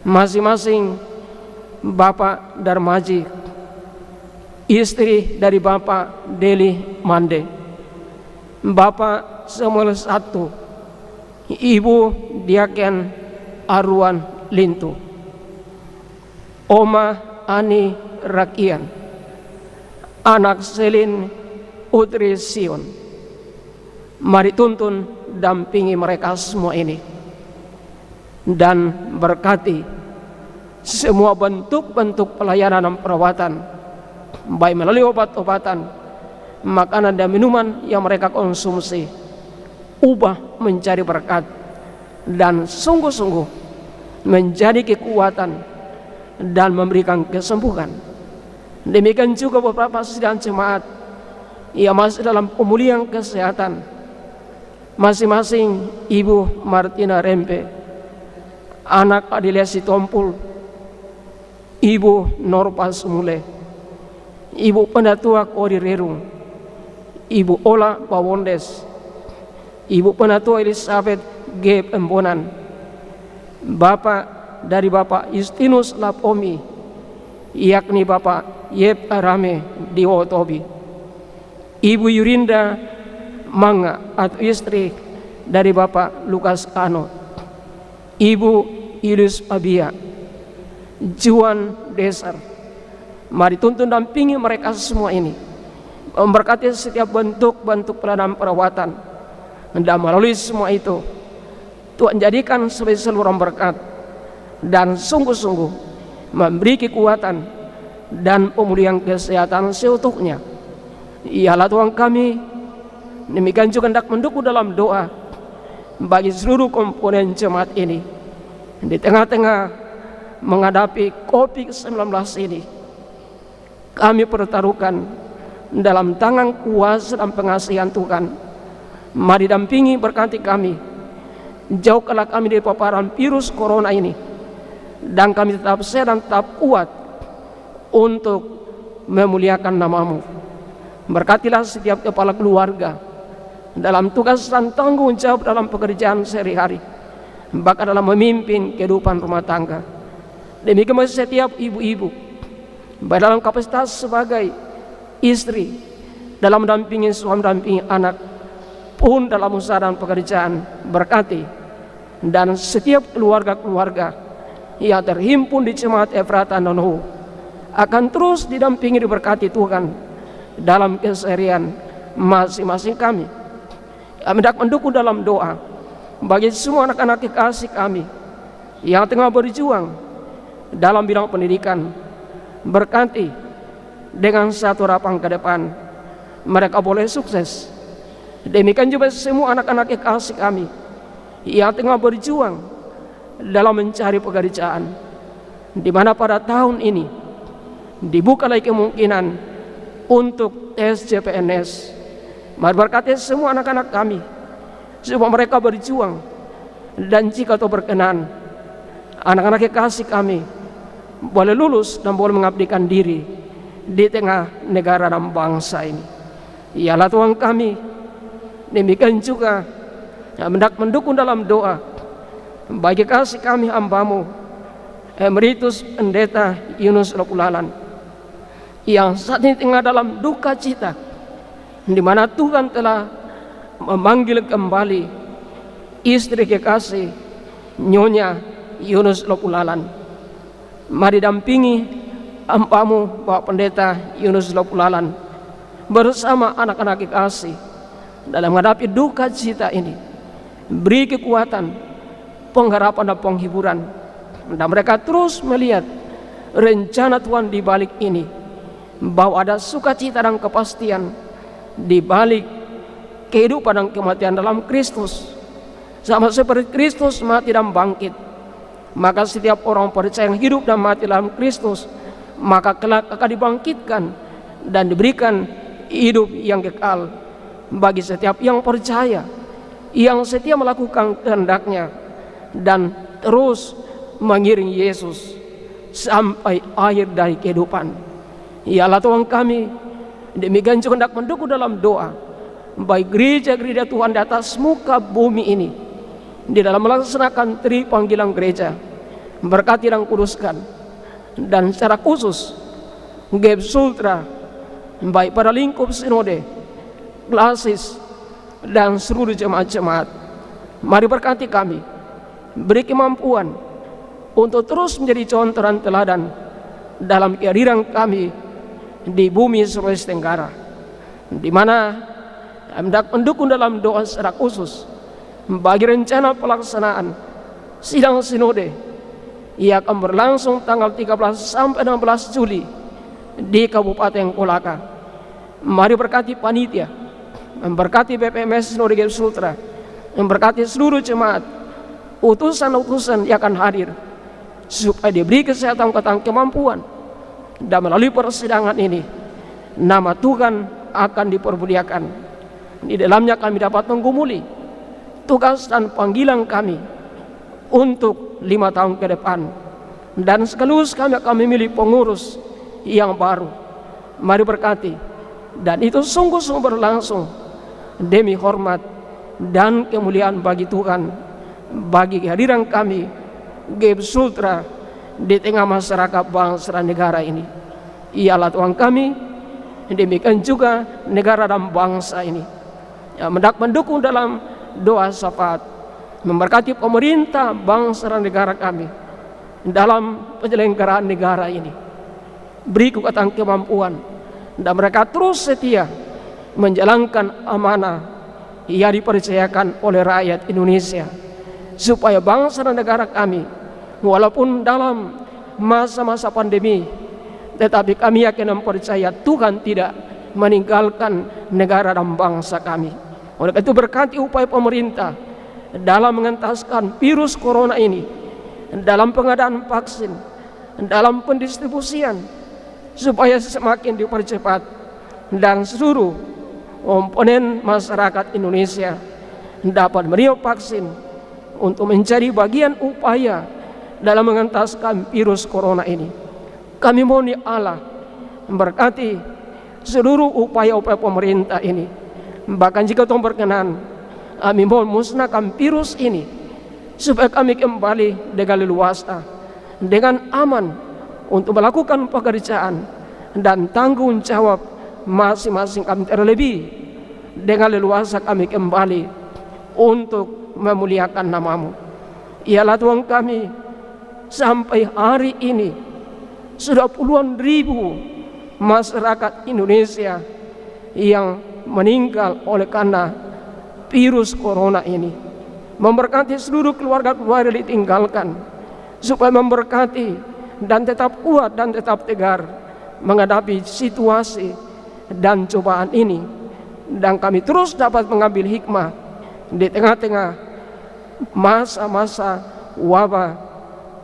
Masing-masing Bapak Darmaji, istri dari Bapak Deli Mande, Bapak Samuel Satu, Ibu Diaken Arwan Lintu, Oma Ani Rakian, anak Selin Putri Sion. Mari tuntun dampingi mereka semua ini, dan berkati semua bentuk-bentuk pelayanan dan perawatan, baik melalui obat-obatan, makanan dan minuman yang mereka konsumsi, ubah menjadi berkat dan sungguh-sungguh menjadi kekuatan dan memberikan kesembuhan. Demikian juga beberapa sidang jemaat yang masih dalam pemulihan kesehatan. Masing-masing Ibu Martina Rempe, anak Adelia Sitompul, Ibu Norpa Sumule, Ibu Penatua Kori Rerung, Ibu Ola Bawondes, Ibu Penatua Elizabeth G. Pembonan, Bapak dari Bapak Justinus Lapomi, yakni Bapak Yep Arame Diwotobi, Ibu Yurinda Manga atau istri dari Bapak Lukas Kano, Ibu Ilus Abia, Juan Desar. Mari tuntun dampingi mereka semua ini, memberkati setiap bentuk-bentuk pelayanan perawatan, dan melalui semua itu Tuhan jadikan sebagai saluran berkat dan sungguh-sungguh memberi kekuatan dan pemulihan kesehatan seutuhnya. Ialah Tuhan kami. Demikian juga hendak mendukung dalam doa bagi seluruh komponen jemaat ini di tengah-tengah menghadapi COVID-19 ini. Kami pertaruhkan dalam tangan kuasa dan pengasihan Tuhan. Mari dampingi, berkati kami, jauhkanlah kami dari paparan virus corona ini, dan kami tetap sehat dan tetap kuat untuk memuliakan nama-Mu. Berkatilah setiap kepala keluarga dalam tugas dan tanggung jawab dalam pekerjaan sehari-hari, bahkan dalam memimpin kehidupan rumah tangga. Demikian setiap ibu-ibu, baik dalam kapasitas sebagai istri, dalam mendampingi suami, mendampingi anak, pun dalam usaha dan pekerjaan. Berkati dan setiap keluarga-keluarga yang terhimpun di Jemaat Efrata Nono akan terus didampingi, diberkati Tuhan dalam keseharian masing-masing kami. Kami hendak mendukung dalam doa bagi semua anak-anak kekasih kami yang tengah berjuang dalam bidang pendidikan. Berkati dengan satu harapan ke depan, mereka boleh sukses. Demikian juga semua anak-anak kekasih kami yang tengah berjuang dalam mencari pekerjaan, di mana pada tahun ini dibuka lagi kemungkinan untuk tes CPNS Mari berkati semua anak-anak kami, supaya mereka berjuang, dan jika Tuhan berkenan, anak-anak kekasih kami boleh lulus dan boleh mengabdikan diri di tengah negara dan bangsa ini. Ialah Tuhan kami, demikian juga hendak mendukung dalam doa bagi kasih kami hamba-Mu Emeritus Pendeta Yunus Lopulalan yang saat ini tengah dalam duka cita, di mana Tuhan telah memanggil kembali istri kekasih Nyonya Yunus Lopulalan. Mari dampingi hamba-Mu Bapak Pendeta Yunus Lopulalan bersama anak-anak kekasih dalam menghadapi duka cita ini. Beri kekuatan, pengharapan dan penghiburan, dan mereka terus melihat rencana Tuhan di balik ini, bahwa ada sukacita dan kepastian di balik kehidupan dan kematian dalam Kristus. Sama seperti Kristus mati dan bangkit, maka setiap orang percaya yang hidup dan mati dalam Kristus, maka kelak akan dibangkitkan dan diberikan hidup yang kekal bagi setiap yang percaya, yang setia melakukan kehendak-Nya dan terus mengiring Yesus sampai akhir dari kehidupan. Ialah Tuhan kami, demikian juga hendak mendukung dalam doa baik gereja-gereja Tuhan di atas muka bumi ini, di dalam melaksanakan tri panggilan gereja. Berkati dan kuduskan, dan secara khusus GEP Sultra, baik pada lingkup sinode, klasis, dan seluruh jemaat-jemaat. Mari berkati kami, beri kemampuan untuk terus menjadi contoh dan teladan dalam kehadiran kami di bumi Sulawesi Tenggara, di mana hendak mendukung dalam doa secara khusus bagi rencana pelaksanaan sidang sinode yang akan berlangsung tanggal 13 sampai 16 Juli di Kabupaten Kolaka. Mari berkati panitia, memberkati BPMS Sinode GEP Sultra, memberkati seluruh jemaat, utusan-utusan yang akan hadir, supaya diberi kesehatan dan kemampuan, dan melalui persidangan ini nama Tuhan akan dipermuliakan. Di dalamnya kami dapat menggumuli tugas dan panggilan kami untuk 5 tahun ke depan, dan sekaligus kami akan memilih pengurus yang baru. Mari berkati, dan itu sungguh-sungguh berlangsung demi hormat dan kemuliaan bagi Tuhan, bagi kehadiran kami GEP Sultra di tengah masyarakat bangsa dan negara ini. Ialah Tuhan kami, demikian juga negara dan bangsa ini, yang hendak mendukung dalam doa syafaat, memberkati pemerintah bangsa dan negara kami dalam penyelenggaraan negara ini. Beri kekuatan kemampuan, dan mereka terus setia menjalankan amanah yang dipercayakan oleh rakyat Indonesia, supaya bangsa dan negara kami, walaupun dalam masa-masa pandemi, tetapi kami yakin dan percaya Tuhan tidak meninggalkan negara dan bangsa kami. Oleh itu berkati upaya pemerintah dalam mengentaskan virus corona ini, dalam pengadaan vaksin, dalam pendistribusian, supaya semakin dipercepat, dan seluruh komponen masyarakat Indonesia dapat menerima vaksin untuk menjadi bagian upaya dalam mengentaskan virus corona ini. Kami mohon ya Allah memberkati seluruh upaya-upaya pemerintah ini. Bahkan jika Tuhan berkenan, kami mohon musnahkan virus ini, supaya kami kembali dengan leluasa, dengan aman untuk melakukan pekerjaan dan tanggung jawab masing-masing kami, terlebih dengan leluasa kami kembali untuk memuliakan nama-Mu. Ialah Tuhan kami, sampai hari ini sudah puluhan ribu masyarakat Indonesia yang meninggal oleh karena virus corona ini. Memberkati seluruh keluarga-keluarga ditinggalkan, supaya memberkati dan tetap kuat dan tetap tegar menghadapi situasi dan cobaan ini, dan kami terus dapat mengambil hikmah di tengah-tengah masa-masa wabah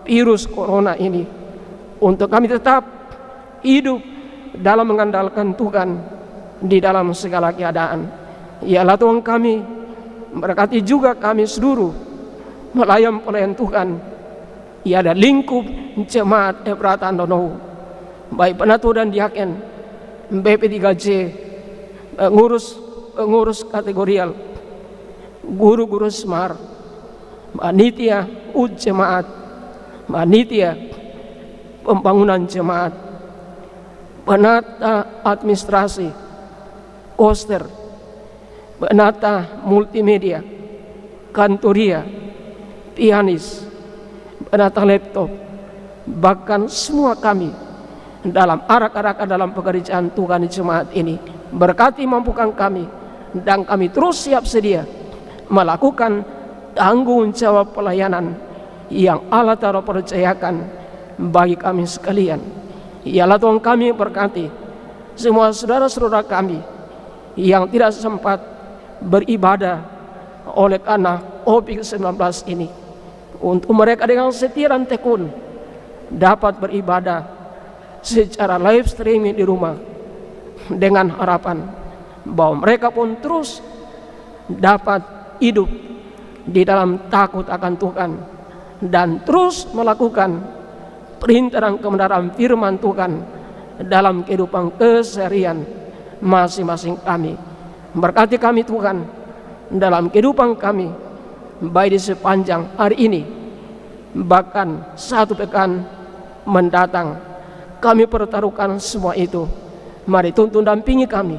virus corona ini, untuk kami tetap hidup dalam mengandalkan Tuhan di dalam segala keadaan. Ialah Tuhan kami, berkati juga kami seluruh melayani pelayan Tuhan. Ia ada lingkup jemaat Efrata Andonohu, baik penatua dan diaken, BP3J, pengurus kategorial, guru-guru semar, panitia jemaat, panitia pembangunan jemaat, penata administrasi, koster, penata multimedia, kantoria, pianis, penata laptop, bahkan semua kami dalam arak-arakan dalam pekerjaan Tuhan di jemaat ini. Berkati mampukan kami, dan kami terus siap sedia melakukan tanggung jawab pelayanan yang Allah Ta'ala percayakan bagi kami sekalian. Ialah Tuhan kami berkati semua saudara-saudara kami yang tidak sempat beribadah oleh karena COVID-19 ini. Untuk mereka dengan setia dan tekun dapat beribadah secara live streaming di rumah, dengan harapan bahwa mereka pun terus dapat hidup di dalam takut akan Tuhan dan terus melakukan perintah dan kebenaran firman Tuhan dalam kehidupan keseharian masing-masing kami. Berkati kami Tuhan dalam kehidupan kami, baik di sepanjang hari ini, bahkan satu pekan mendatang. Kami pertaruhkan semua itu. Mari tuntun dampingi kami,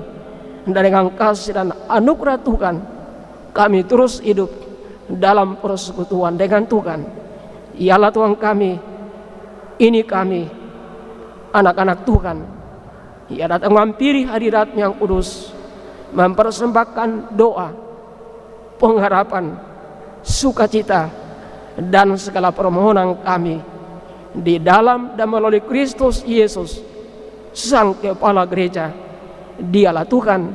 dan dengan kasih dan anugerah Tuhan kami terus hidup dalam persekutuan dengan Tuhan. Ialah Tuhan kami, ini kami, anak-anak Tuhan. Ia datang menghampiri hadirat yang kudus, mempersembahkan doa, pengharapan, sukacita, dan segala permohonan kami di dalam dan melalui Kristus Yesus, Sang Kepala Gereja. Dialah Tuhan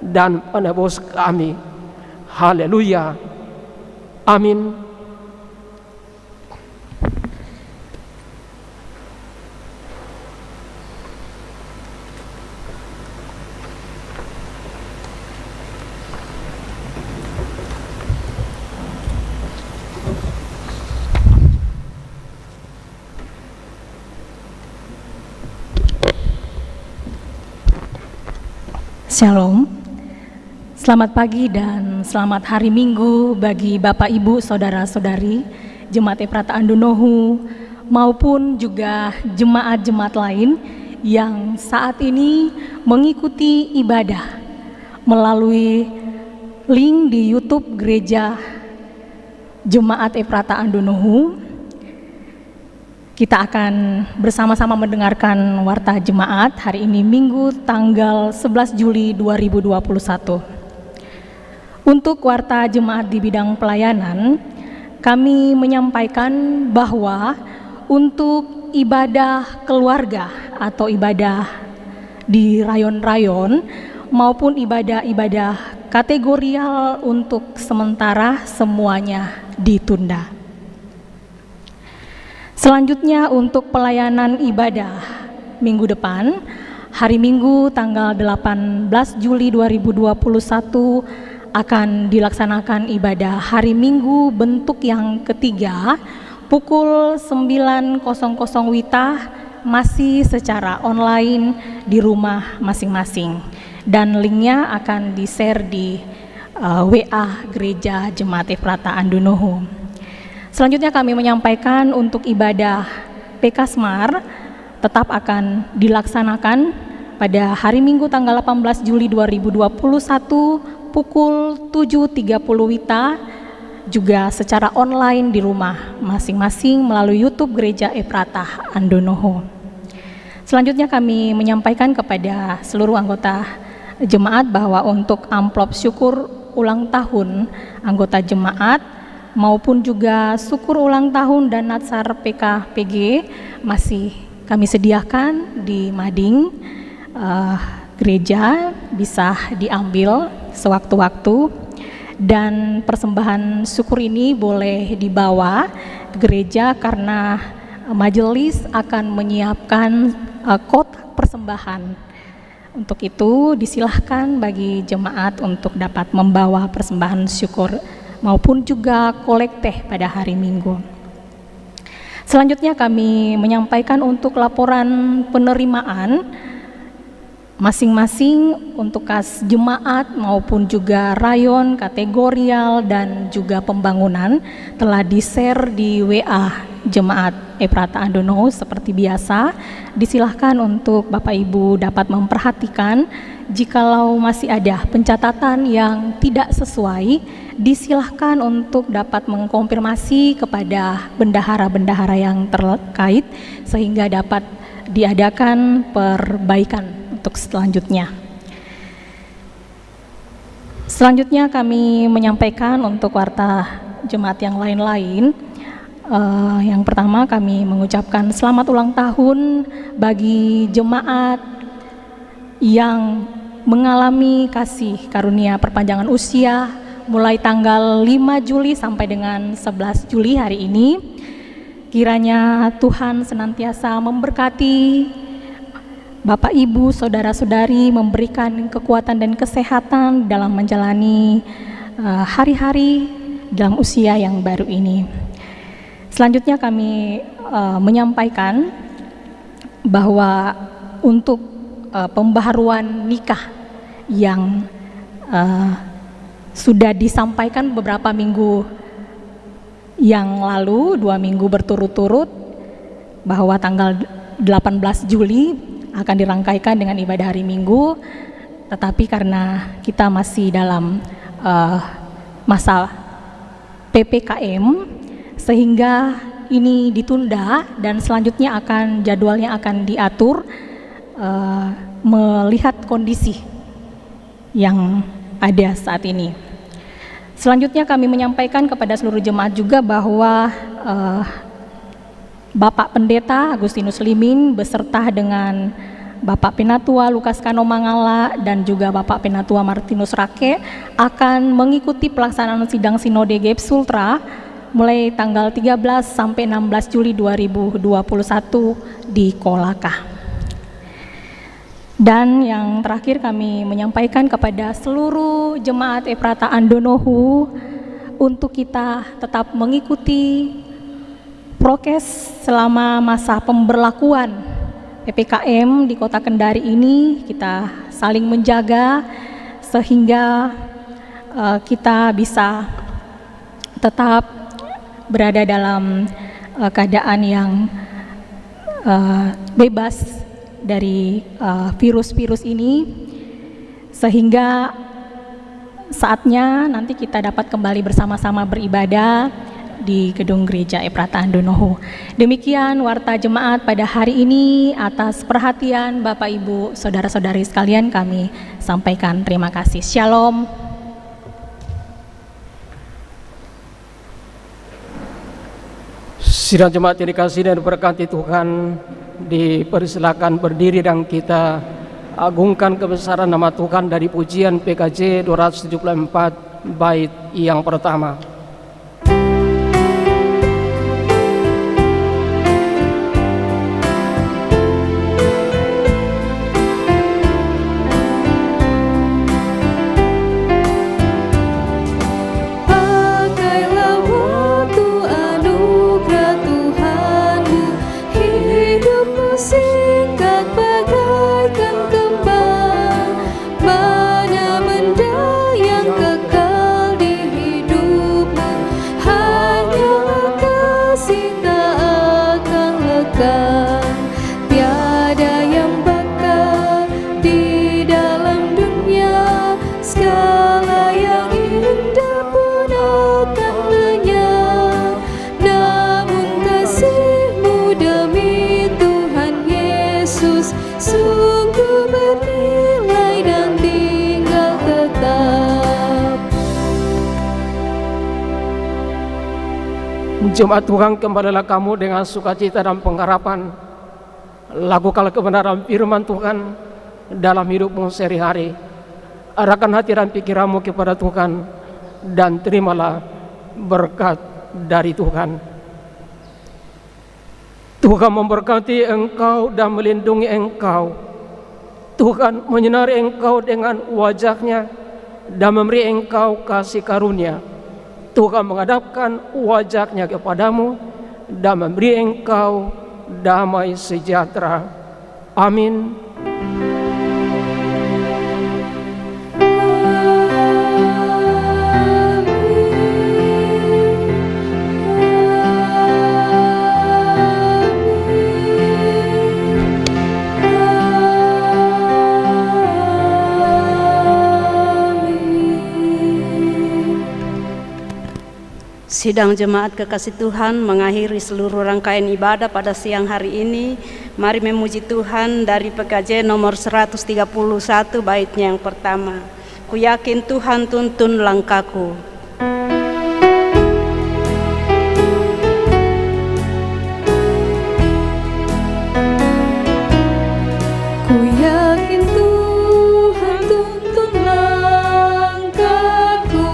dan penebus kami. Haleluya. Amin. Shalom, selamat pagi dan selamat hari Minggu bagi Bapak Ibu Saudara-saudari Jemaat Efrata Andonohu maupun juga jemaat-jemaat lain yang saat ini mengikuti ibadah melalui link di YouTube Gereja Jemaat Efrata Andonohu. Kita akan bersama-sama mendengarkan warta jemaat hari ini Minggu tanggal 11 Juli 2021. Untuk warta jemaat di bidang pelayanan, kami menyampaikan bahwa untuk ibadah keluarga atau ibadah di rayon-rayon maupun ibadah-ibadah kategorial untuk sementara semuanya ditunda. Selanjutnya untuk pelayanan ibadah minggu depan, hari Minggu tanggal 18 Juli 2021 akan dilaksanakan ibadah hari Minggu bentuk yang ketiga pukul 9.00 WITA, masih secara online di rumah masing-masing, dan linknya akan di-share di WA Gereja Jemaat Efrata Andonohu. Selanjutnya kami menyampaikan untuk ibadah PK-Smar tetap akan dilaksanakan pada hari Minggu tanggal 18 Juli 2021 pukul 7.30 WITA, juga secara online di rumah masing-masing melalui YouTube Gereja Efrata Andonohu. Selanjutnya kami menyampaikan kepada seluruh anggota jemaat bahwa untuk amplop syukur ulang tahun anggota jemaat maupun juga syukur ulang tahun dan natsar PKPG masih kami sediakan di mading gereja, bisa diambil sewaktu-waktu, dan persembahan syukur ini boleh dibawa ke gereja karena majelis akan menyiapkan kotak persembahan Untuk itu disilahkan bagi jemaat untuk dapat membawa persembahan syukur maupun juga kolekte pada hari Minggu. Selanjutnya kami menyampaikan untuk laporan penerimaan masing-masing untuk kas jemaat maupun juga rayon, kategorial, dan juga pembangunan telah di-share di WA Jemaat Efratah Andonoho seperti biasa. Disilahkan untuk Bapak Ibu dapat memperhatikan jikalau masih ada pencatatan yang tidak sesuai, disilahkan untuk dapat mengkonfirmasi kepada bendahara-bendahara yang terkait sehingga dapat diadakan perbaikan untuk selanjutnya. Selanjutnya kami menyampaikan untuk warta jemaat yang lain-lain. Yang pertama kami mengucapkan selamat ulang tahun bagi jemaat yang mengalami kasih karunia perpanjangan usia mulai tanggal 5 Juli sampai dengan 11 Juli hari ini. Kiranya Tuhan senantiasa memberkati Bapak Ibu, saudara-saudari, memberikan kekuatan dan kesehatan dalam menjalani hari-hari dalam usia yang baru ini. Selanjutnya kami menyampaikan bahwa untuk pembaharuan nikah yang sudah disampaikan beberapa minggu yang lalu, 2 minggu berturut-turut, bahwa tanggal 18 Juli akan dirangkaikan dengan ibadah hari Minggu, tetapi karena kita masih dalam masa PPKM sehingga ini ditunda dan selanjutnya jadwalnya akan diatur melihat kondisi yang ada saat ini. Selanjutnya kami menyampaikan kepada seluruh jemaat juga bahwa Bapak Pendeta Agustinus Limin beserta dengan Bapak Penatua Lukas Kano Mangala dan juga Bapak Penatua Martinus Rake akan mengikuti pelaksanaan sidang Sinode GEP Sultra mulai tanggal 13 sampai 16 Juli 2021 di Kolaka. Dan yang terakhir kami menyampaikan kepada seluruh jemaat Efratah Andonoho untuk kita tetap mengikuti prokes selama masa pemberlakuan PPKM di Kota Kendari ini. Kita saling menjaga sehingga kita bisa tetap berada dalam keadaan yang bebas dari virus-virus ini, sehingga saatnya nanti kita dapat kembali bersama-sama beribadah di gedung gereja Efratah Andonoho. Demikian warta jemaat pada hari ini. Atas perhatian Bapak Ibu saudara-saudari sekalian kami sampaikan terima kasih. Shalom. Sidang jemaat yang dikasihi dan diberkati Tuhan, dipersilakan berdiri dan kita agungkan kebesaran nama Tuhan dari pujian PKJ 274 bait yang pertama. Jemaat Tuhan, kembalilah kamu dengan sukacita dan pengharapan. Lakukanlah kebenaran firman Tuhan dalam hidupmu sehari-hari. Arahkan hati dan pikiranmu kepada Tuhan dan terimalah berkat dari Tuhan. Tuhan memberkati engkau dan melindungi engkau. Tuhan menyinari engkau dengan wajah-Nya dan memberi engkau kasih karunia. Tuhan menghadapkan wajah-Nya kepadamu dan memberi engkau damai sejahtera. Amin. Sidang jemaat kekasih Tuhan mengakhiri seluruh rangkaian ibadah pada siang hari ini. Mari memuji Tuhan dari PKJ nomor 131 baitnya yang pertama. Ku yakin Tuhan tuntun langkahku. Ku yakin Tuhan tuntun langkahku,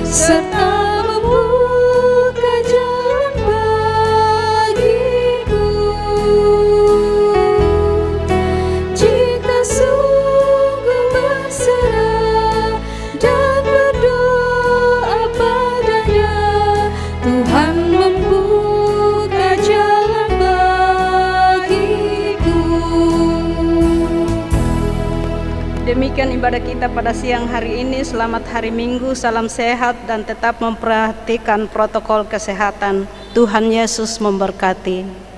serta membuka jalan bagiku. Jika sungguh berserah dan berdoa padanya, Tuhan membuka jalan bagiku. Demikian ibadah kita pada siang hari ini. Selamat hari Minggu, salam sehat dan tetap memperhatikan protokol kesehatan. Tuhan Yesus memberkati.